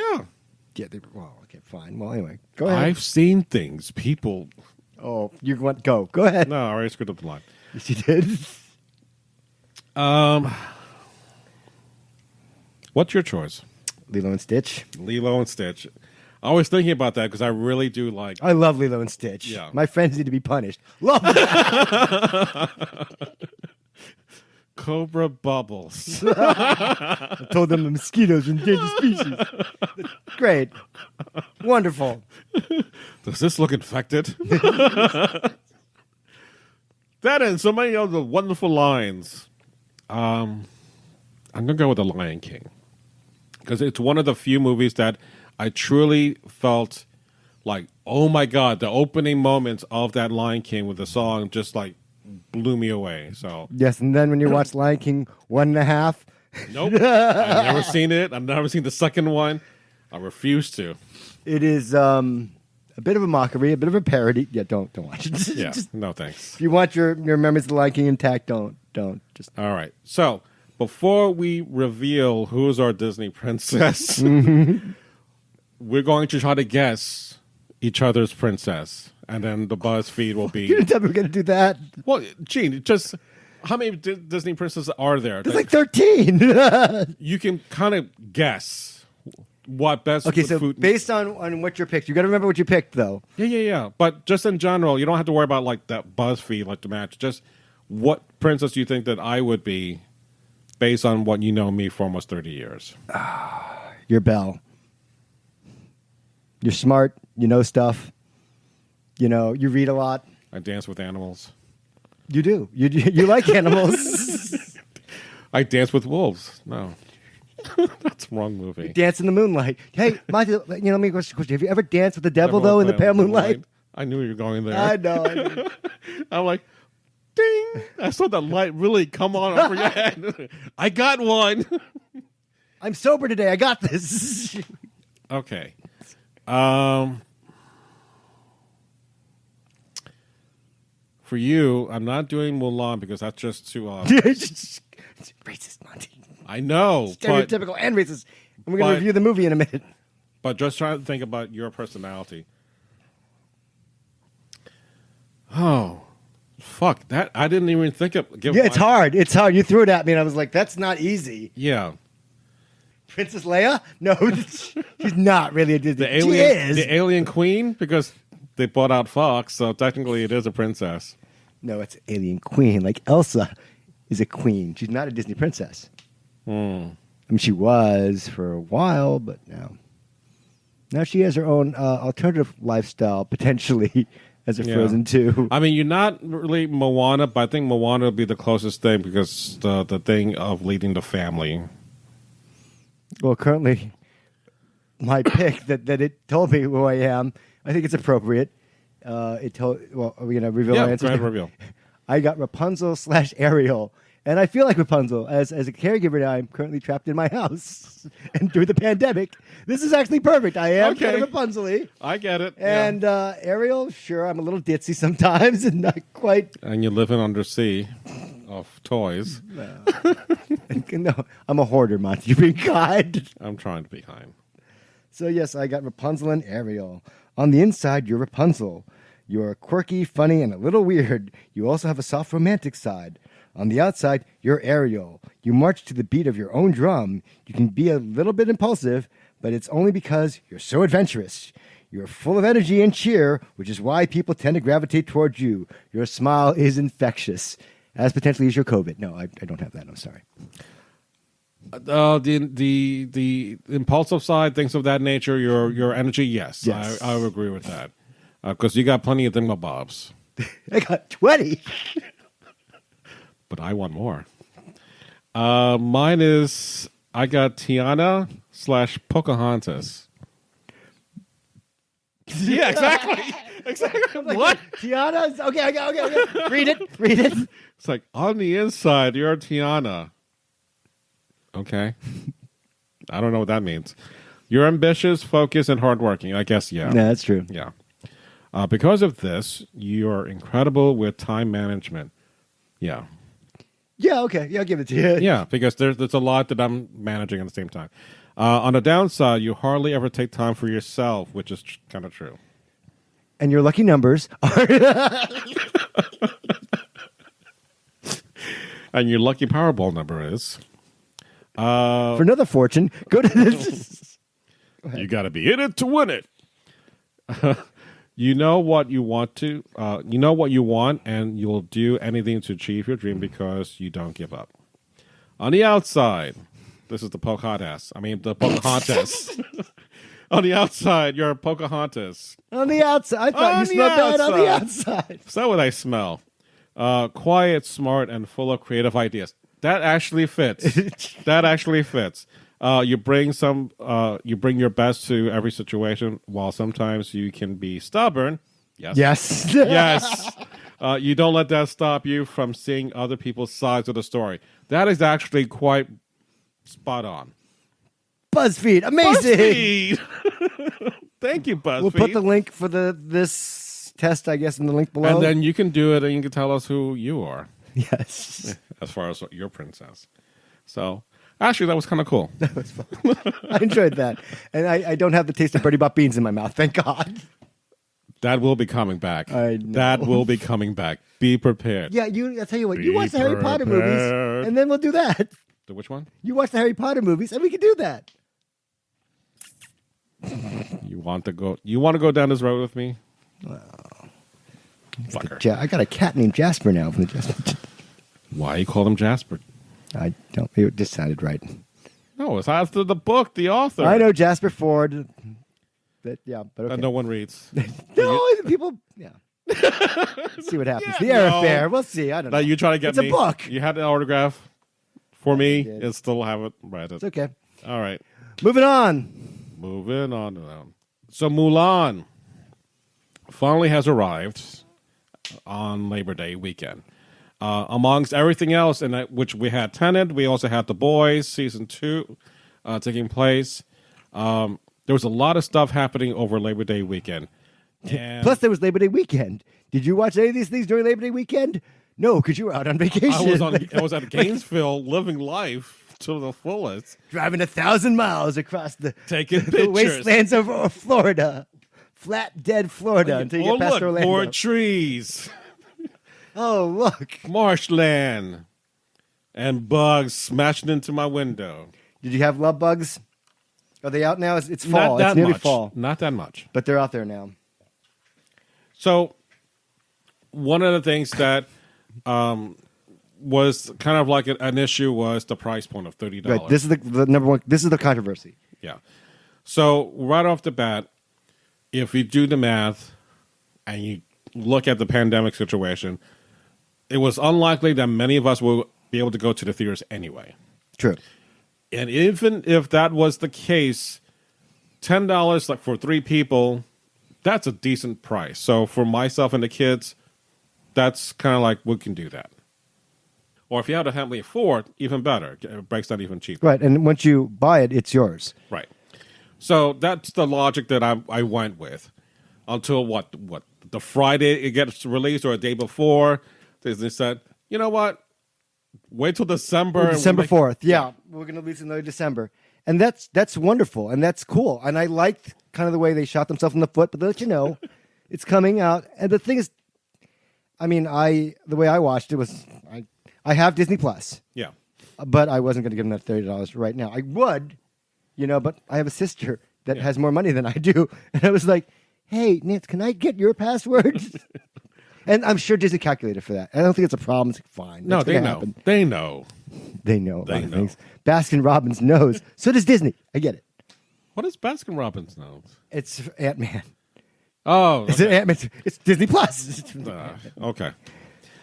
Yeah. Well, okay, fine. Well, anyway, go ahead. I've seen things. People. Oh, you want go? Go ahead. No, I already screwed up the line. Yes, you did. What's your choice? Lilo and Stitch. Lilo and Stitch. I was thinking about that because I really do like. I love Lilo and Stitch. Yeah. My friends need to be punished. Love that. Cobra Bubbles. I told them the mosquitoes are endangered species. Great. Wonderful. Does this look infected? That and so many other wonderful lines. I'm gonna go with The Lion King because it's one of the few movies that I truly felt like, oh my god, the opening moments of that Lion King with the song just like blew me away. So Yes, and then when you watch Lion King 1.5, nope, I've never seen it. I've never seen the second one. I refuse to. it is a bit of a mockery, a bit of a parody. Yeah, don't watch it. Yeah, Just- no thanks. if you want your memories of the Lion King intact, don't. Just All right. So before we reveal who's our Disney princess, we're going to try to guess each other's princess, and then the BuzzFeed will you be. didn't tell me we're gonna do that. Well, Gene, just how many Disney princesses are there? There's like 13. You can kind of guess what best. Okay, with so food. based on what you picked, you got to remember what you picked, though. Yeah. But just in general, you don't have to worry about like that BuzzFeed, like the match. Just what princess do you think that I would be, based on what you know me for almost 30 years? You're Belle. You're smart. You know stuff. You read a lot. I dance with animals. You do. You like animals. I dance with wolves. No. That's the wrong movie. Dance in the moonlight. Hey, let me ask you a question. Have you ever danced with the devil, though, in the pale moonlight? I knew you were going there. I know. I'm like, ding! I saw the light really come on over your head. I got one. I'm sober today. I got this. Okay. For you, I'm not doing Mulan because that's just too Racist, Monty. I know, Stereotypical and racist. And we're going to but- review the movie in a minute. but just trying to think about your personality. Oh, fuck! That I didn't even think of. Yeah, it's hard. It's hard. You threw it at me, and I was like, that's not easy. Yeah, Princess Leia? No, she's not really a Disney. the alien, She is. the alien queen, because they bought out Fox, so technically it is a princess. No, it's alien queen. Like Elsa is a queen. She's not a Disney princess. I mean, she was for a while, but now she has her own alternative lifestyle potentially as a Yeah. Frozen 2. I mean, you're not really Moana, but I think Moana would be the closest thing because the thing of leading the family. Well, currently, my pick that it told me who I am. I think it's appropriate. It told. Well, are we gonna reveal Yeah, our go answers? ahead, reveal. I got Rapunzel / Ariel, and I feel like Rapunzel as a caregiver. Now I'm currently trapped in my house, and through the pandemic, this is actually perfect. I am kind of Rapunzel-y. I get it. Yeah. And Ariel, sure, I'm a little ditzy sometimes, and not quite. And you live in undersea of toys. No, I'm a hoarder, Monty. You're being kind. I'm trying to be kind. So yes, I got Rapunzel and Ariel. On the inside, you're Rapunzel. You're quirky, funny, and a little weird. You also have a soft romantic side. On the outside, you're Ariel. You march to the beat of your own drum. You can be a little bit impulsive, but it's only because you're so adventurous. You're full of energy and cheer, which is why people tend to gravitate towards you. Your smile is infectious, as potentially is your COVID. No, I don't have that. I'm sorry. The impulsive side, things of that nature, your energy, yes. I would agree with that. Because you got plenty of thingamabobs. I got 20. But I want more. Mine is, I got Tiana / Pocahontas. Yeah, exactly. Exactly. Like, what? Tiana? Okay. Read it. It's like, on the inside, you're Tiana. Okay. I don't know what that means. You're ambitious, focused, and hardworking. I guess, yeah. No, that's true. Yeah. Because of this, you're incredible with time management. Yeah. Yeah, okay. Yeah, I'll give it to you. Yeah, because there's a lot that I'm managing at the same time. On the downside, you hardly ever take time for yourself, which is kind of true. And your lucky numbers are... And your lucky Powerball number is... For another fortune, go to this... You got to be in it to win it. You know what you want to... you know what you want, and you'll do anything to achieve your dream because you don't give up. On the outside... This is the Pocahontas. The Pocahontas. On the outside, you're a Pocahontas. On the outside. I thought you smelled bad on the outside. Is that what I smell? Quiet, smart, and full of creative ideas. That actually fits. You bring your best to every situation, while sometimes you can be stubborn. Yes. Yes. You don't let that stop you from seeing other people's sides of the story. That is actually quite spot on. BuzzFeed, amazing. BuzzFeed. Thank you, BuzzFeed. We'll put the link for this test, I guess, in the link below. And then you can do it, and you can tell us who you are. Yes. As far as your princess. So, actually, that was kind of cool. That was fun. I enjoyed that. And I don't have the taste of Birdie Bop beans in my mouth, thank God. That will be coming back. I know. That will be coming back. Be prepared. Yeah, I'll tell you what, you watch the Harry Potter movies, and then we'll do that. The which one? You watch the Harry Potter movies, and we can do that. You want to go down this road with me? Fucker. I got a cat named Jasper now from the Jasper. Why you call him Jasper? I don't. It just sounded right. No, it's after the book, the author. I know Jasper Ford. But okay. No one reads. No, people. Yeah. See what happens. The air affair. We'll see. I don't know. You try to get it's me. It's a book. You had an autograph for me and still haven't read it. It's okay. All right. Moving on. So Mulan finally has arrived on Labor Day weekend. Amongst everything else, in which we had Tenet, we also had The Boys season 2 taking place. There was a lot of stuff happening over Labor Day weekend. And plus, there was Labor Day weekend. Did you watch any of these things during Labor Day weekend? No, because you were out on vacation. I was at Gainesville living life to the fullest. Driving 1,000 miles across Taking the pictures. wastelands of Florida. Flat, dead Florida until you get past Orlando. More trees. Oh, look. Marshland. And bugs smashing into my window. Did you have love bugs? Are they out now? It's fall. It's nearly fall. Not that much. But they're out there now. So, one of the things that was kind of like an issue was the price point of $30. Right. This is the number one. This is the controversy. Yeah. So, right off the bat, if you do the math and you look at the pandemic situation, it was unlikely that many of us will be able to go to the theaters anyway. True. And even if that was the case, $10 like for 3 people, that's a decent price. So for myself and the kids, that's kind of like we can do that. Or if you have to help me afford, even better. It breaks down even cheaper. Right, and once you buy it, it's yours. Right. So that's the logic that I went with. Until what the Friday it gets released or a day before, Disney said, you know what? Wait till December. December 4th. Yeah, we're going to release it in early December. And that's wonderful, and that's cool. And I liked kind of the way they shot themselves in the foot, but they let you know it's coming out. And the thing is, the way I watched it was, I have Disney Plus. Yeah. But I wasn't going to give them that $30 right now. I would, but I have a sister that has more money than I do. And I was like, hey, Nance, can I get your password? And I'm sure Disney calculated for that. I don't think it's a problem. It's fine. No, That's they gonna know. happen. They know. They know a They lot of know. things. Baskin Robbins knows. So does Disney. I get it. What is Baskin Robbins knows? It's Ant-Man. Oh, It's an Ant-Man. It's Disney Plus. okay.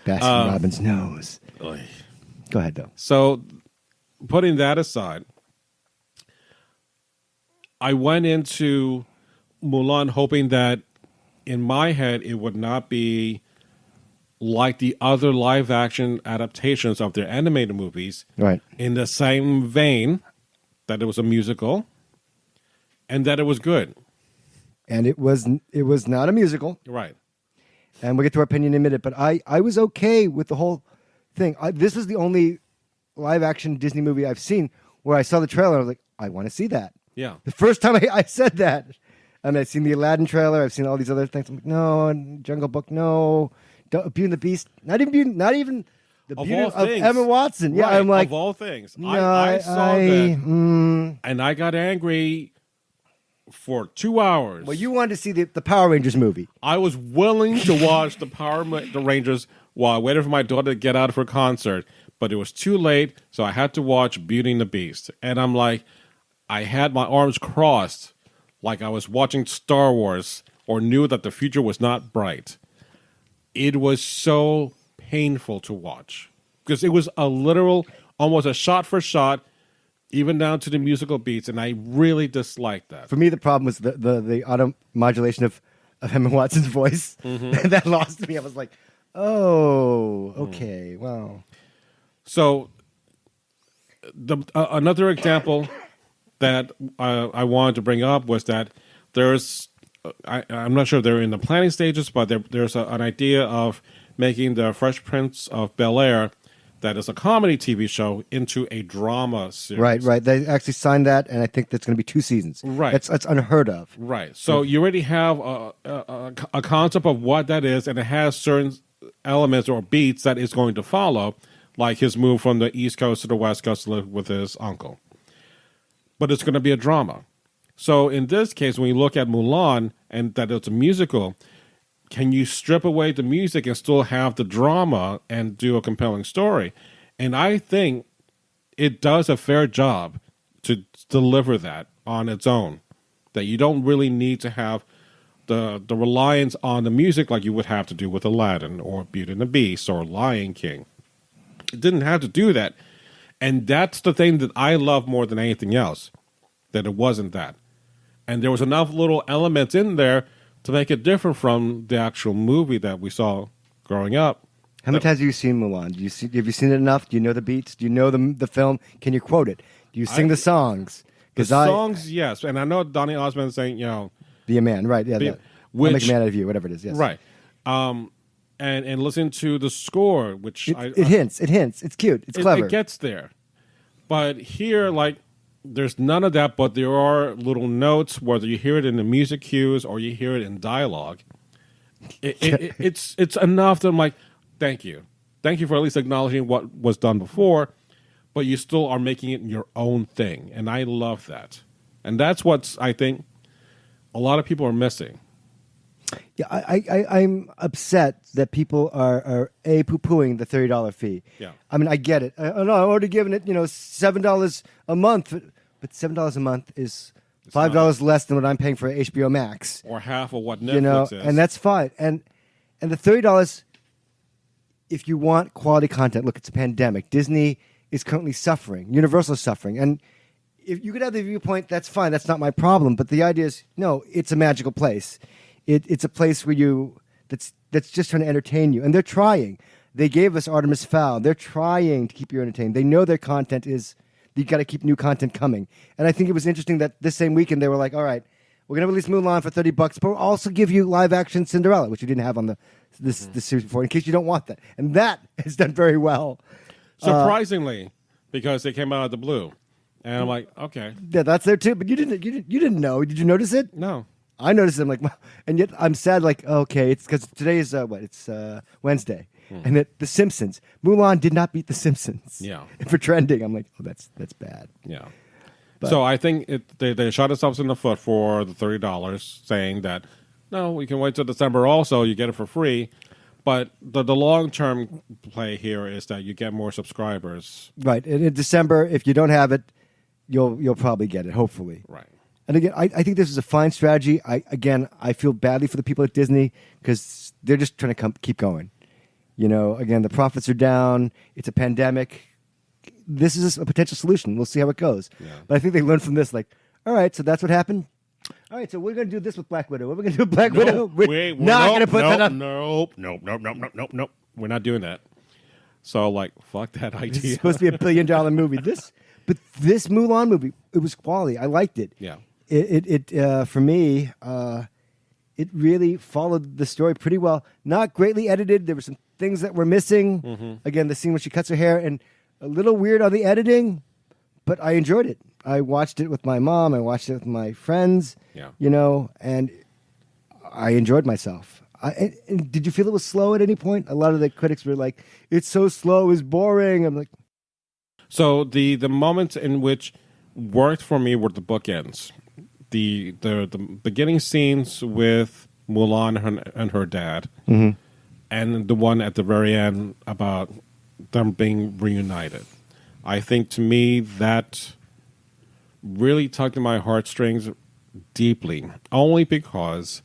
Baskin Robbins knows. Oy. Go ahead, though. So, putting that aside, I went into Mulan hoping that in my head it would not be like the other live action adaptations of their animated movies, Right. in the same vein that it was a musical and that it was good. And it was not a musical. Right. And we'll get to our opinion in a minute. But I was okay with the whole thing. This was the only live action Disney movie I've seen where I saw the trailer and I was like, I want to see that. Yeah. The first time I said that. And I've seen the Aladdin trailer. I've seen all these other things. I'm like, no, Jungle Book, no. Beauty and the Beast. Not even the Of beauty all of things. Emma Watson. Yeah, Right, I'm like, of all things. no, I saw that and I got angry for 2 hours. Well, you wanted to see the Power Rangers movie. I was willing to watch the Rangers while I waited for my daughter to get out of her concert, but it was too late, so I had to watch Beauty and the Beast. And I'm like, I had my arms crossed like I was watching Star Wars or knew that the future was not bright. It was so painful to watch because it was a literal, almost a shot for shot, even down to the musical beats, and I really disliked that. For me, the problem was the auto modulation of Emma Watson's voice. Mm-hmm. That lost me. I was like, oh, okay, wow. So, another example that I wanted to bring up was that there's, I'm not sure if they're in the planning stages, but there's an idea of making the Fresh Prince of Bel-Air, that is a comedy TV show, into a drama series. Right. They actually signed that, and I think that's going to be 2 seasons. Right. That's unheard of. Right. So you already have a concept of what that is, and it has certain elements or beats that is going to follow, like his move from the East Coast to the West Coast to live with his uncle. But it's going to be a drama. So in this case, when you look at Mulan and that it's a musical, can you strip away the music and still have the drama and do a compelling story? And I think it does a fair job to deliver that on its own. That you don't really need to have the reliance on the music like you would have to do with Aladdin or Beauty and the Beast or Lion King. It didn't have to do that. And that's the thing that I love more than anything else, that it wasn't that. And there was enough little elements in there to make it different from the actual movie that we saw growing up. How many times have you seen Mulan? Have you seen it enough? Do you know the beats? Do you know the film? Can you quote it? Do you sing the songs? The songs, yes. And I know Donny Osmond is saying, Be a man, right? Yeah, I'll make a man out of you, whatever it is. Yes, right. And listen to the score, which it hints. It's cute. It's clever. It gets there. But here, there's none of that, but there are little notes, whether you hear it in the music cues or you hear it in dialogue. It's enough that I'm like, thank you. Thank you for at least acknowledging what was done before, but you still are making it your own thing. And I love that. And that's what I think a lot of people are missing. Yeah, I'm upset that people are poo-pooing the $30 fee. Yeah. I mean, I get it. I'm already giving it, $7 a month, but $7 a month is $5 less than what I'm paying for HBO Max, or half of what Netflix is, and that's fine. And the $30, if you want quality content, look, it's a pandemic. Disney is currently suffering. Universal is suffering, and if you could have the viewpoint, that's fine. That's not my problem. But the idea is, no, it's a magical place. It's a place where that's just trying to entertain you, and they're trying. They gave us Artemis Fowl. They're trying to keep you entertained. They know their content is, you got to keep new content coming. And I think it was interesting that this same weekend they were like, all right, we're gonna release Mulan for $30, but we'll also give you live action Cinderella, which you didn't have on this series before, in case you don't want that. And that has done very well, surprisingly, because they came out of the blue, and I'm like, okay, yeah, that's there too. But you didn't know. Did you notice it? no. I noticed it. I'm like, wow. And yet I'm sad. Like, okay, it's because today is It's Wednesday, and The Simpsons. Mulan did not beat The Simpsons. Yeah. For trending, I'm like, oh, that's bad. Yeah. But- So I think they shot themselves in the foot for the $30, saying that No, we can wait till December also. You get it for free. But the long-term play here is that you get more subscribers. Right. And in December, if you don't have it, you'll probably get it, hopefully. Right. And again, I think this is a fine strategy. I feel badly for the people at Disney because they're just trying to keep going. Again, the profits are down. It's a pandemic. This is a potential solution. We'll see how it goes. Yeah. But I think they learned from this, like, all right, so that's what happened. All right, so we're going to do this with Black Widow. What are we going to do with Black Widow? We're not going to put that up. Nope. We're not doing that. So, fuck that idea. This is supposed to be $1 billion movie. This Mulan movie, it was quality. I liked it. Yeah. It for me, it really followed the story pretty well. Not greatly edited. There were some things that were missing. Mm-hmm. Again, the scene when she cuts her hair, and a little weird on the editing, but I enjoyed it. I watched it with my mom. I watched it with my friends. Yeah. And I enjoyed myself. And did you feel it was slow at any point? A lot of the critics were like, "It's so slow, it's boring." I'm like, so the moments in which worked for me were the bookends. The beginning scenes with Mulan and her dad, mm-hmm. and the one at the very end about them being reunited. I think to me that really tugged at my heartstrings deeply, only because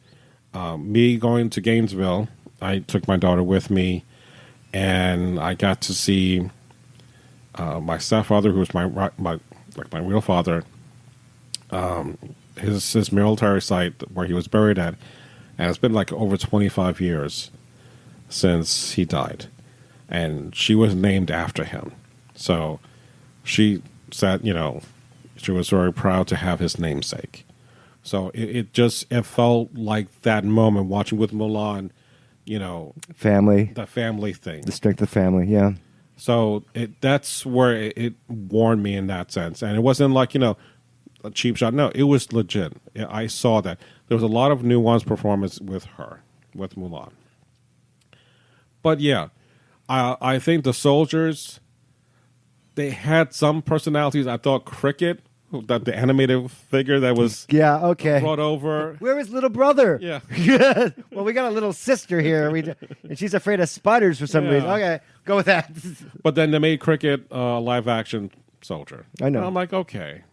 me going to Gainesville, I took my daughter with me, and I got to see my stepfather, who was my real father, his military site where he was buried at, and it's been over 25 years since he died, and she was named after him. So she said, she was very proud to have his namesake. So it felt like that moment watching with Mulan, family, the family thing, the strength of family, yeah. So that's where it warned me in that sense, and it wasn't like a cheap shot. No, it was legit. I saw that there was a lot of nuanced performance with Mulan. But yeah, I think the soldiers, they had some personalities. I thought Cricket, that the animated figure that was brought over. Where is little brother? Yeah. Well, we got a little sister here, and she's afraid of spiders for some reason. Okay, go with that. But then they made Cricket a live action soldier. I know. And I'm like, okay.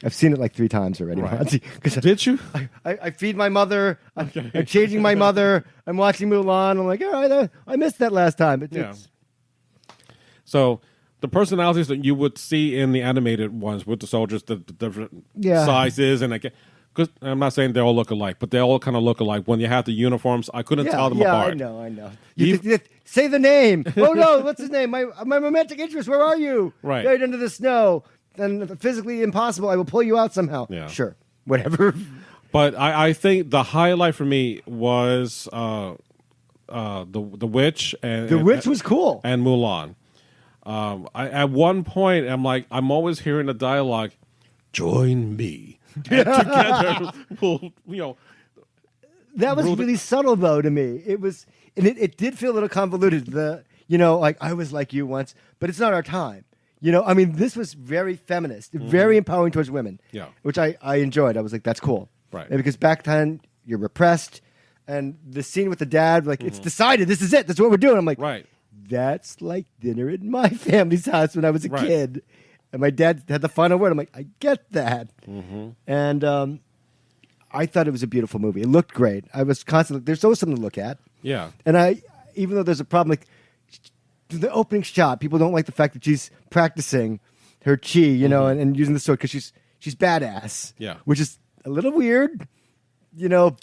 I've seen it 3 times already. Right. Did you? I feed my mother. I'm changing my mother. I'm watching Mulan. I'm like, all right, I missed that last time. So the personalities that you would see in the animated ones with the soldiers, the different sizes, and because I'm not saying they all look alike, but they all kind of look alike. When you have the uniforms, I couldn't tell them apart. Yeah, I know. You say the name. Oh no, what's his name? My romantic interest. Where are you? Right. Buried under the snow. Then physically impossible. I will pull you out somehow. Yeah. Sure. Whatever. But I think the highlight for me was the witch and the witch was cool, and Mulan. At one point, I'm always hearing the dialogue, "Join me, and together we'll." That was really subtle, though, to me. It was, and it did feel a little convoluted. I was like you once, but it's not our time. This was very feminist, very empowering towards women. Yeah, which I enjoyed. I was like, that's cool, right? And because back then you're repressed, and the scene with the dad, it's decided, this is it, that's what we're doing. I'm like, right. That's like dinner at my family's house when I was a kid. And my dad had the final word. I'm like, I get that. Mm-hmm. And I thought it was a beautiful movie. It looked great. I was constantly, there's always something to look at. Yeah. And even though there's a problem, the opening shot, people don't like the fact that she's practicing her chi, and using the sword because she's badass. Yeah. Which is a little weird,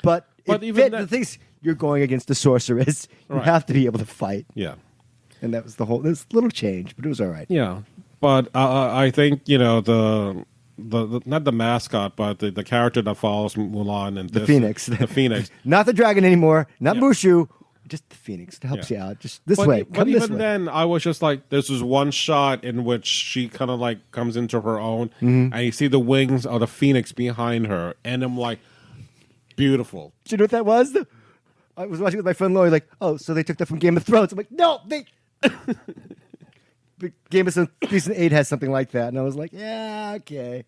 but even the things, you're going against the sorceress. You have to be able to fight. Yeah. And that was this little change, but it was all right. Yeah, but I think the not the mascot, but the character that follows Mulan and the Phoenix, the Phoenix, not the dragon anymore, not Mushu, just the Phoenix that helps you out. Just this way. But even then, I was just like, this was one shot in which she kind of comes into her own, and you see the wings of the Phoenix behind her, and I'm like, beautiful. Do you know what that was? I was watching with my friend Lori, oh, so they took that from Game of Thrones. I'm like, no, they. Game of Thrones Season 8 has something like that, and I was like, yeah, okay,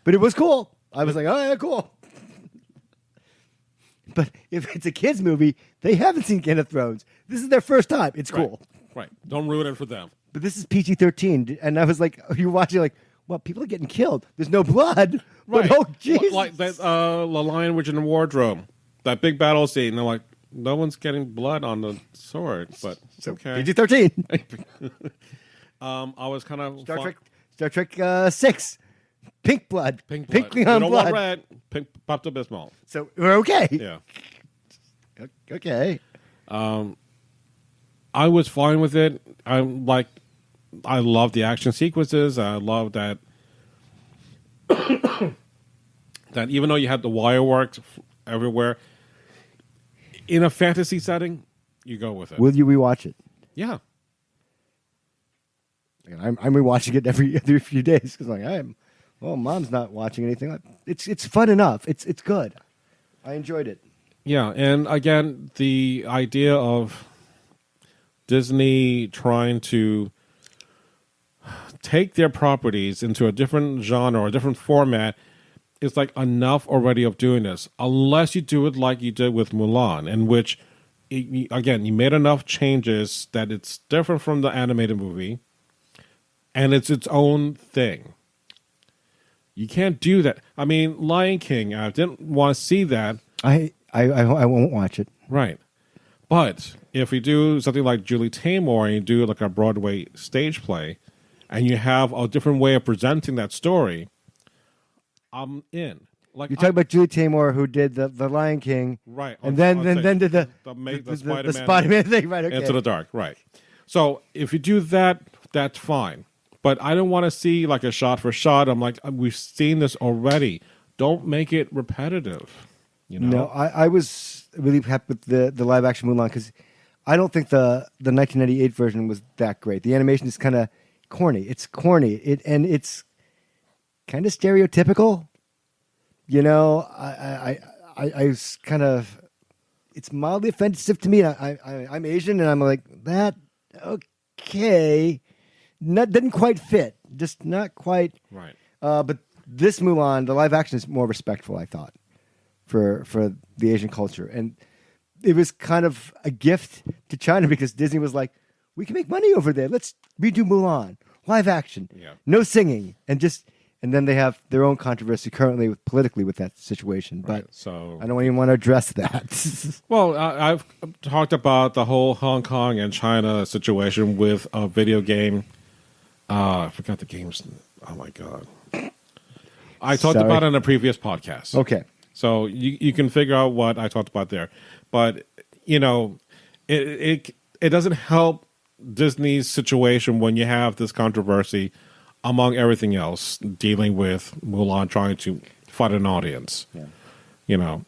but it was cool. I was like, oh yeah, cool. But if it's a kids movie, they haven't seen Game of Thrones. This is their first time. It's cool. Right. Don't ruin it for them. But this is PG-13, and I was like, you watching like, well, people are getting killed. There's no blood. Right. But, oh, Jesus. Like that, The Lion, Witch, and the Wardrobe. That big battle scene. They're like, no one's getting blood on the sword, but it's okay. PG-13. I was kind of Star Trek 6. Pink blood. Pink blood. Pink Leon you don't blood. want red. Pink Pepto Bismol. So we're okay. Yeah. Okay. I was fine with it. I love the action sequences. I love that that even though you had the wire works everywhere, in a fantasy setting, you go with it. Will you rewatch it? Yeah. I'm rewatching it every few days because Mom's not watching anything. It's fun enough. It's good. I enjoyed it. Yeah, and again, the idea of Disney trying to take their properties into a different genre or a different format is like enough already of doing this. Unless you do it like you did with Mulan, in which, again, you made enough changes that it's different from the animated movie and it's its own thing. You can't do that. I mean, Lion King, I didn't want to see that. I won't watch it. Right. But if we do something like Julie Taymor and you do like a Broadway stage play and you have a different way of presenting that story, I'm in. Like You're talking about Julie Taymor, who did the Lion King, right? And then did the Spider-Man thing, right? Okay. Into the Dark, right? So if you do that, that's fine. But I don't want to see like a shot for shot. I'm like, we've seen this already. Don't make it repetitive. You know? No, I was really happy with the live action Mulan because I don't think the 1998 version was that great. The animation is kind of corny. It's corny. It's kind of stereotypical. You know, I was kind of, it's mildly offensive to me. I'm Asian and I'm like, that, okay. Didn't quite fit. Just not quite. Right. But this Mulan, the live action is more respectful, I thought, for the Asian culture. And it was kind of a gift to China because Disney was like, we can make money over there. Let's redo Mulan. Live action. Yeah. No singing. And then they have their own controversy currently politically with that situation. Right. But So I don't even want to address that. well, I've talked about the whole Hong Kong and China situation with a video game. I forgot the game's. Oh my god! I talked about it in a previous podcast. Okay, so you can figure out what I talked about there, but you know, it doesn't help Disney's situation when you have this controversy among everything else dealing with Mulan trying to find an audience. Yeah. You know,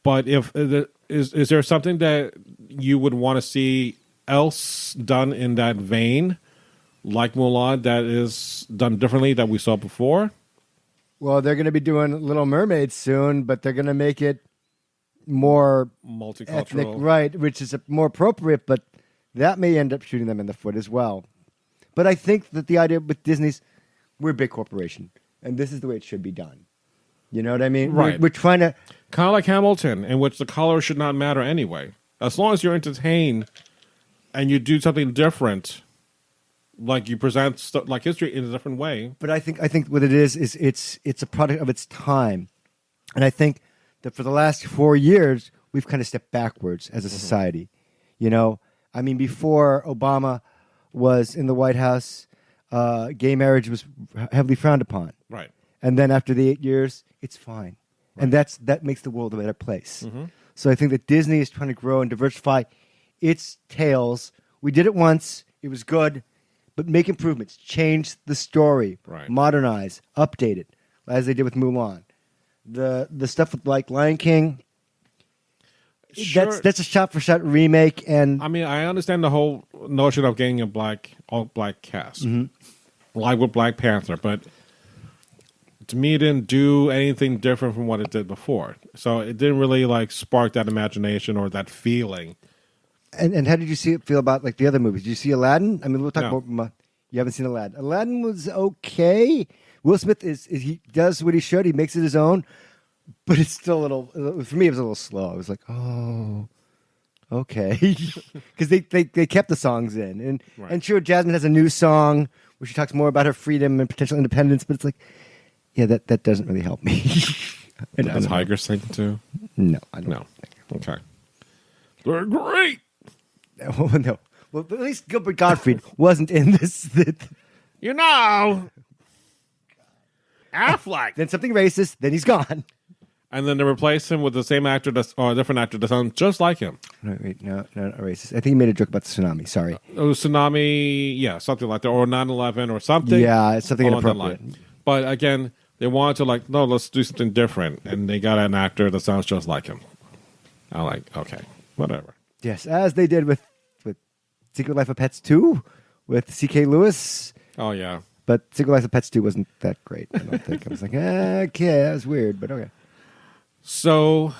but is there something that you would want to see else done in that vein? Like Mulan, that is done differently that we saw before? Well, they're going to be doing Little Mermaid soon, but they're going to make it more multicultural, ethnic, right? Which is more appropriate, but that may end up shooting them in the foot as well. But I think that the idea with Disney's, we're a big corporation, and this is the way it should be done. You know what I mean? Right. We're trying to kind of like Hamilton, in which the color should not matter anyway, as long as you're entertained and you do something different. Like you present like history in a different way. But I think what it is it's a product of its time. And I think that for the last 4 years, we've kind of stepped backwards as a society. You know, I mean, before Obama was in the White House, gay marriage was heavily frowned upon. Right. And then after the 8 years, it's fine. Right. And that makes the world a better place. Mm-hmm. So I think that Disney is trying to grow and diversify its tales. We did it once. It was good. But make improvements, change the story, right. Modernize, update it, as they did with Mulan. The stuff with like Lion King, sure. that's a shot-for-shot remake. And I mean, I understand the whole notion of getting all black cast, like with Black Panther, but to me, it didn't do anything different from what it did before. So it didn't really like spark that imagination or that feeling. And how did you feel about like the other movies? Did you see Aladdin? I mean, we'll talk about. You haven't seen Aladdin. Aladdin was okay. Will Smith he does what he should. He makes it his own. but it's still a little. For me, it was a little slow. I was like, oh, okay, because they kept the songs in, and sure, Jasmine has a new song where she talks more about her freedom and potential independence, but it's like, yeah, that doesn't really help me. Does Tiger sing too? No, I don't. No. Okay. They're great. Oh, no. Well, at least Gilbert Gottfried wasn't in this. You know, Affleck. Then something racist. Then he's gone. And then they replace him with the same actor or a different actor that sounds just like him. No, wait, no, not racist. I think he made a joke about the tsunami. Sorry. Oh, tsunami, yeah, something like that, or 9/11 or something. Yeah, it's something along that inappropriate. line. But again, they wanted to no, let's do something different, and they got an actor that sounds just like him. I'm like, okay, whatever. Yes, as they did with Secret Life of Pets 2 with C.K. Lewis. Oh yeah, but Secret Life of Pets 2 wasn't that great. I don't think. I was like, okay, that was weird, but okay. So,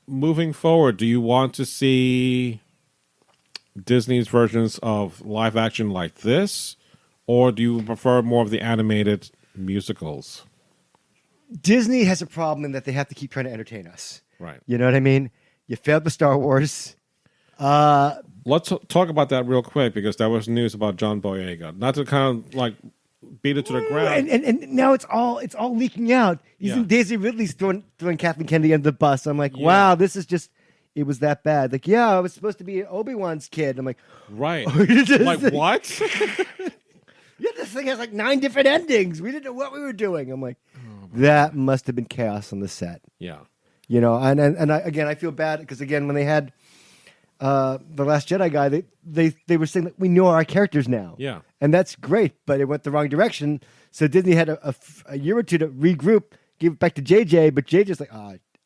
moving forward, do you want to see Disney's versions of live action like this, or do you prefer more of the animated musicals? Disney has a problem in that they have to keep trying to entertain us. Right. You know what I mean? You failed with Star Wars. Let's talk about that real quick, because there was news about John Boyega. Not to kind of beat it to the ground. And now it's all leaking out. Even Daisy Ridley's throwing Kathleen Kennedy under the bus. I'm like, wow, this is just, it was that bad. Like, yeah, I was supposed to be Obi-Wan's kid. I'm like, right. like, what? Yeah, this thing has 9 different endings. We didn't know what we were doing. I'm like, that must have been chaos on the set. Yeah. You know, and I feel bad because, again, when they had The Last Jedi guy, they were saying that we know our characters now. Yeah. And that's great, but it went the wrong direction. So Disney had a year or two to regroup, give it back to JJ, but JJ's like,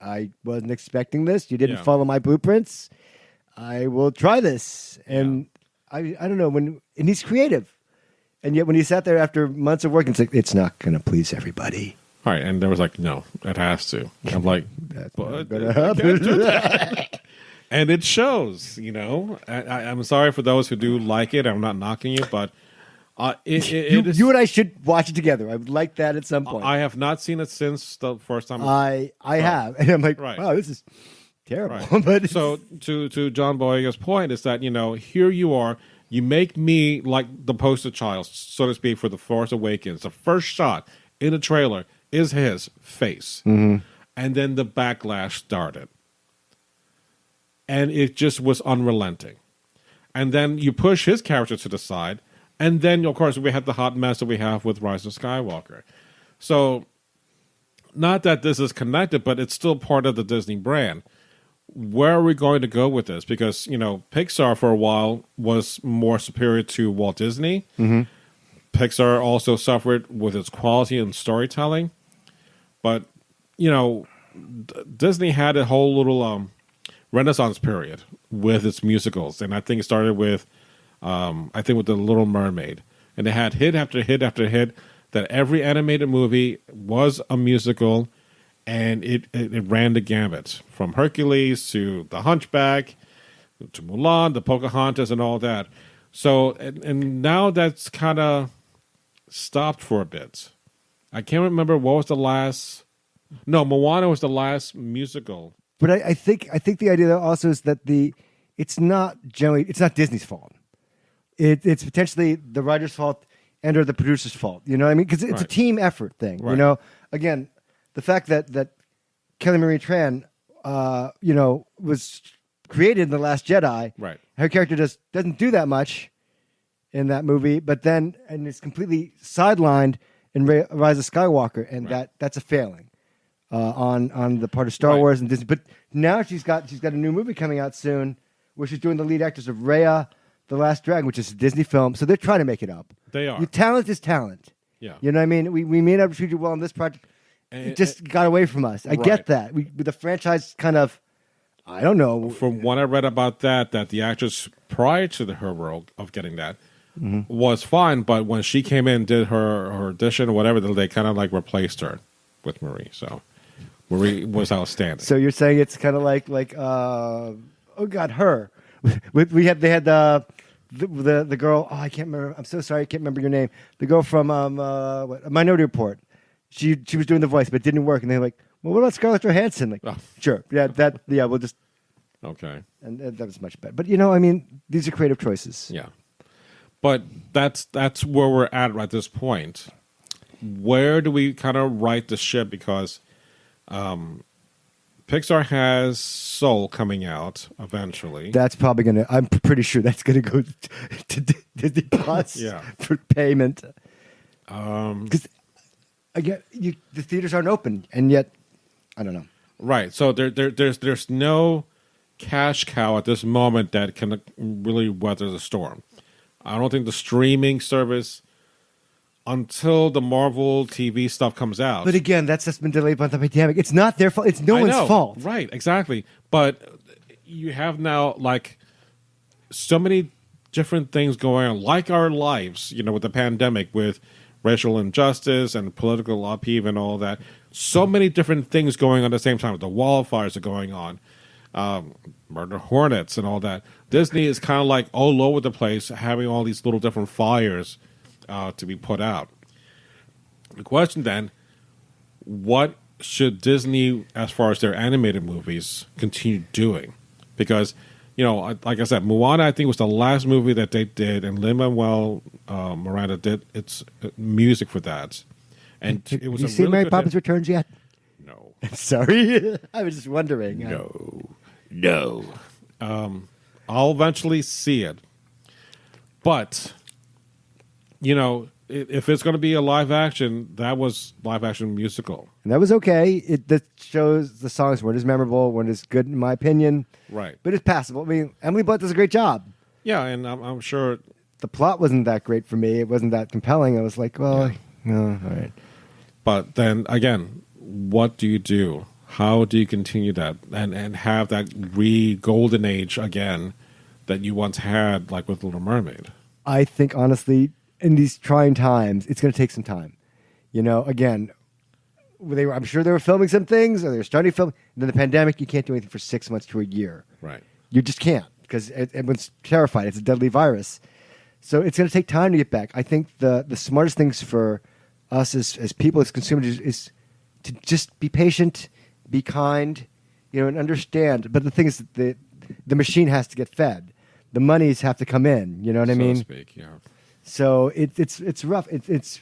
I wasn't expecting this. You didn't follow my blueprints. I will try this. And I don't know, and he's creative. And yet when he sat there after months of work, it's like, it's not going to please everybody. All right, and there was no, it has to. I'm like, That's but not going to happen. And it shows, I'm sorry for those who do like it. I'm not knocking you, but you and I should watch it together. I would like that at some point. I have not seen it since the first time. I have, and I'm like, wow, this is terrible. Right. But so to John Boyega's point is that here you are, you make me like the poster child, so to speak, for The Force Awakens. The first shot in the trailer is his face, and then the backlash started. And it just was unrelenting. And then you push his character to the side. And then, of course, we had the hot mess that we have with Rise of Skywalker. So, not that this is connected, but it's still part of the Disney brand. Where are we going to go with this? Because, Pixar for a while was more superior to Walt Disney. Mm-hmm. Pixar also suffered with its quality and storytelling. But, Disney had a whole little Renaissance period with its musicals, and I think it started with with The Little Mermaid, and they had hit after hit after hit. That every animated movie was a musical, and it ran the gambit from Hercules to The Hunchback to Mulan, the Pocahontas, and all that. So, and now that's kind of stopped for a bit. I can't remember what was the last. No, Moana was the last musical. But I think the idea also is that it's not Disney's fault. It's potentially the writer's fault and or the producer's fault. You know what I mean? Because it's a team effort thing. Right. Again, the fact that Kelly Marie Tran, was created in The Last Jedi. Right. Her character doesn't do that much in that movie, but then it's completely sidelined in Rise of Skywalker, and that's a failing. On the part of Star Wars and Disney, but now she's got a new movie coming out soon, where she's doing the lead actress of Raya, The Last Dragon, which is a Disney film. So they're trying to make it up. They are. Your talent is talent. Yeah, you know what I mean. We may not have treated you well on this project. It just got away from us. I get that. With the franchise, kind of, I don't know. From what I read about that the actress prior to her role of getting that was fine, but when she came in, did her audition or whatever, they kind of replaced her with Marie. So. Marie was outstanding. So you're saying it's kind of like her. They had the girl. Oh, I can't remember. I'm so sorry, I can't remember your name. The girl from Minority Report. She was doing the voice, but it didn't work. And they're like, well, what about Scarlett Johansson? Like, sure, yeah, we'll just Okay. and that was much better. But I mean, these are creative choices. Yeah. But that's where we're at this point. Where do we kind of right the ship? Because Pixar has Soul coming out eventually. That's probably gonna. I'm pretty sure that's gonna go to Disney Plus for payment. Because again, the theaters aren't open, and yet I don't know. Right. So there's no cash cow at this moment that can really weather the storm. I don't think the streaming service, until the Marvel TV stuff comes out. But again, that's just been delayed by the pandemic. It's not their fault. It's no one's fault. Right, exactly. But you have now like so many different things going on, like our lives, with the pandemic, with racial injustice and political upheaval and all that. So many different things going on at the same time. The wildfires are going on. Murder hornets and all that. Disney is kind of like all over the place, having all these little different fires to be put out. The question then, what should Disney, as far as their animated movies, continue doing? Because, like I said, Moana, I think, was the last movie that they did, and Lin-Manuel Miranda did its music for that. And it was Have you seen Mary Poppins Returns yet? No. Sorry. I was just wondering. No. I'll eventually see it. But, if it's going to be a live action, that was live action musical. And that was okay. That shows the songs weren't as memorable, weren't as good, in my opinion. Right. But it's passable. I mean, Emily Blunt does a great job. Yeah, and I'm sure. The plot wasn't that great for me. It wasn't that compelling. I was like, well, no, all right. But then, again, what do you do? How do you continue that and have that golden age again that you once had, like with Little Mermaid? I think, honestly, in these trying times, it's going to take some time. Again, I'm sure they were filming some things, or they were starting to film. And then the pandemic, you can't do anything for 6 months to a year. Right. You just can't, because everyone's terrified. It's a deadly virus. So it's going to take time to get back. I think the smartest things for us as people, as consumers, is to just be patient, be kind, and understand. But the thing is that the machine has to get fed. The monies have to come in. You know what I mean? So to speak, yeah. So it's rough. It's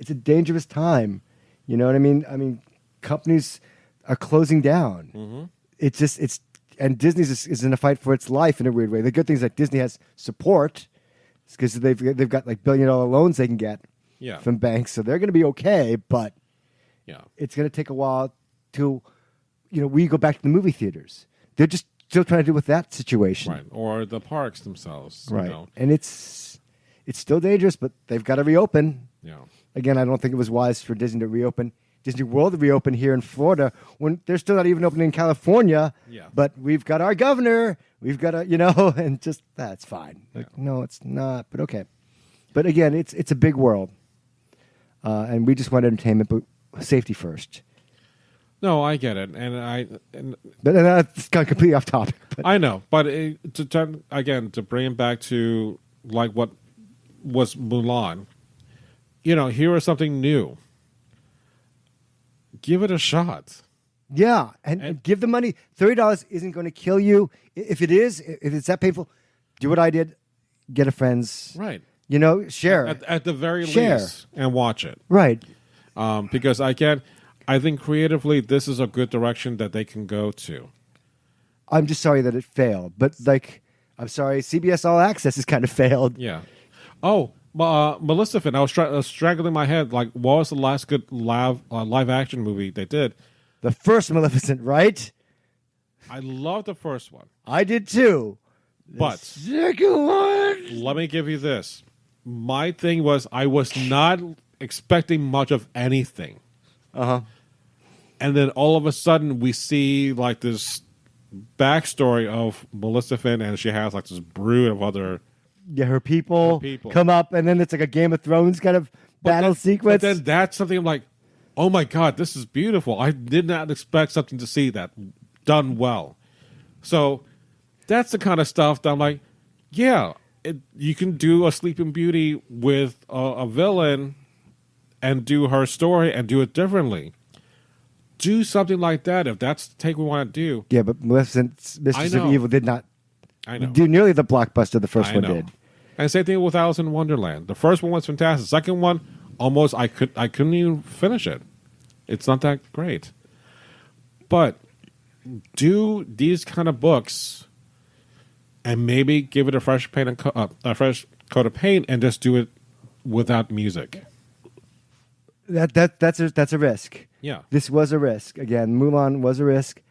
a dangerous time. You know what I mean? I mean, companies are closing down. Mm-hmm. And Disney's is in a fight for its life in a weird way. The good thing is that Disney has support, because they've got like $1 billion loans they can get from banks, so they're going to be okay. But it's going to take a while till we go back to the movie theaters. They're just still trying to deal with that situation, right? Or the parks themselves, right? And it's still dangerous, but they've got to reopen. Yeah. Again, I don't think it was wise for Disney to reopen. Disney World to reopen here in Florida when they're still not even open in California. Yeah. But we've got our governor. We've got and just that's fine. Like, no, it's not. But okay. But again, it's a big world, and we just want entertainment, but safety first. No, I get it, but that's kind of completely off topic. But. I know, but to bring it back to like what was Mulan, here is something new. Give it a shot. Yeah, and give the money. $30 isn't going to kill you. If it is, if it's that painful, do what I did. Get a friend's. Right. Share. At the very least, and watch it. Right. Because I think creatively, this is a good direction that they can go to. I'm just sorry that it failed. But, I'm sorry, CBS All Access has kind of failed. Yeah. Oh, Maleficent. I was straggling my head. Like, what was the last good live action movie they did? The first Maleficent, right? I loved the first one. I did too. But second one. Let me give you this. My thing was I was not expecting much of anything. Uh-huh. And then all of a sudden we see like this backstory of Maleficent, and she has like this brood of other her people come up, and then it's like a Game of Thrones kind of battle sequence. But then that's something I'm like, oh my God, this is beautiful. I did not expect something to see that done well. So that's the kind of stuff that I'm like, yeah, you can do a Sleeping Beauty with a villain and do her story and do it differently. do something like that if that's the take we want to do. Yeah, but Mistress of Evil did not do nearly the blockbuster the first one did. And same thing with Alice in Wonderland. The first one was fantastic. The second one, almost I couldn't even finish it. It's not that great. But do these kind of books and maybe give it a fresh paint and a fresh coat of paint and just do it without music. That's a risk. Yeah. This was a risk. Again, Mulan was a risk.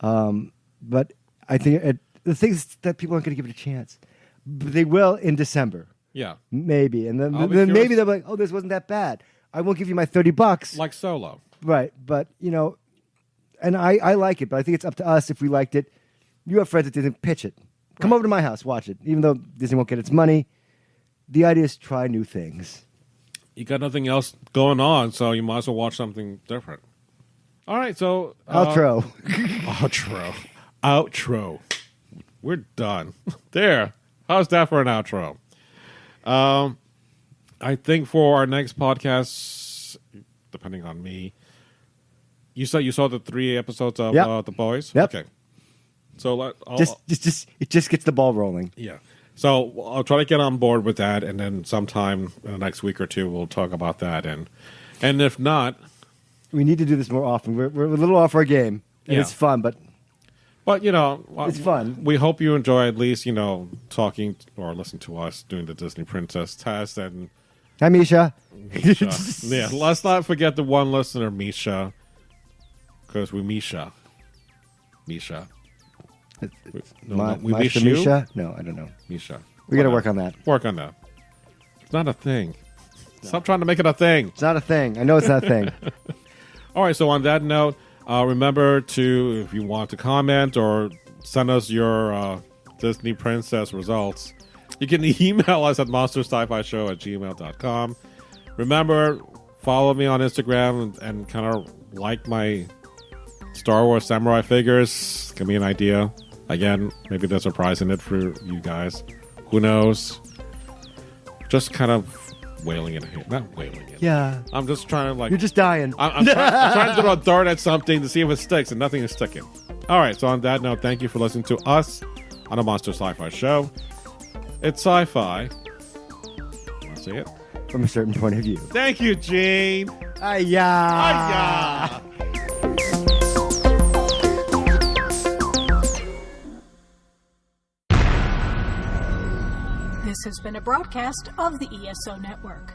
But I think the thing is that people aren't going to give it a chance. But they will in December. Yeah. Maybe. And then maybe they'll be like, oh, this wasn't that bad. I won't give you my $30. Like Solo. Right. But, and I like it, but I think it's up to us if we liked it. You have friends that didn't pitch it. Come over to my house, watch it. Even though Disney won't get its money, the idea is try new things. You got nothing else going on, so you might as well watch something different. All right, so... Outro. Outro. We're done. There. How's that for an outro? I think for our next podcast, depending on me, you saw the 3 episodes of The Boys? Yep. Okay. So it just gets the ball rolling. Yeah. So I'll try to get on board with that, and then sometime in the next week or two we'll talk about that. And if not, we need to do this more often. We're a little off our game, and it's fun, but it's fun. We hope you enjoy at least talking or listening to us doing the Disney Princess test. And hi, Misha. Yeah, let's not forget the one listener, Misha, because we Misha. Misha? No, I don't know. Misha. We got to work on that. Work on that. It's not a thing. Stop trying to make it a thing. It's not a thing. I know it's not a thing. All right, so on that note, remember to, if you want to comment or send us your Disney Princess results, you can email us at monstersci-fi@gmail.com. Remember, follow me on Instagram and kind of like my Star Wars Samurai figures. Give me an idea. Again, maybe there's a surprise in it for you guys. Who knows? Just kind of wailing it here. Not wailing it. Yeah. I'm just trying to You're just dying. I'm trying to throw a dart at something to see if it sticks, and nothing is sticking. All right, so on that note, thank you for listening to us on a Monster Sci-Fi show. It's sci-fi. Want to say it? From a certain point of view. Thank you, Gene. Hi-ya. This has been a broadcast of the ESO Network.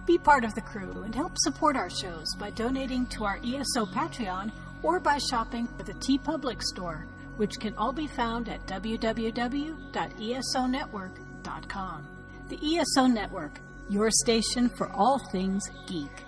Be part of the crew and help support our shows by donating to our ESO Patreon or by shopping at the TeePublic store, which can all be found at www.esonetwork.com. The ESO Network, your station for all things geek.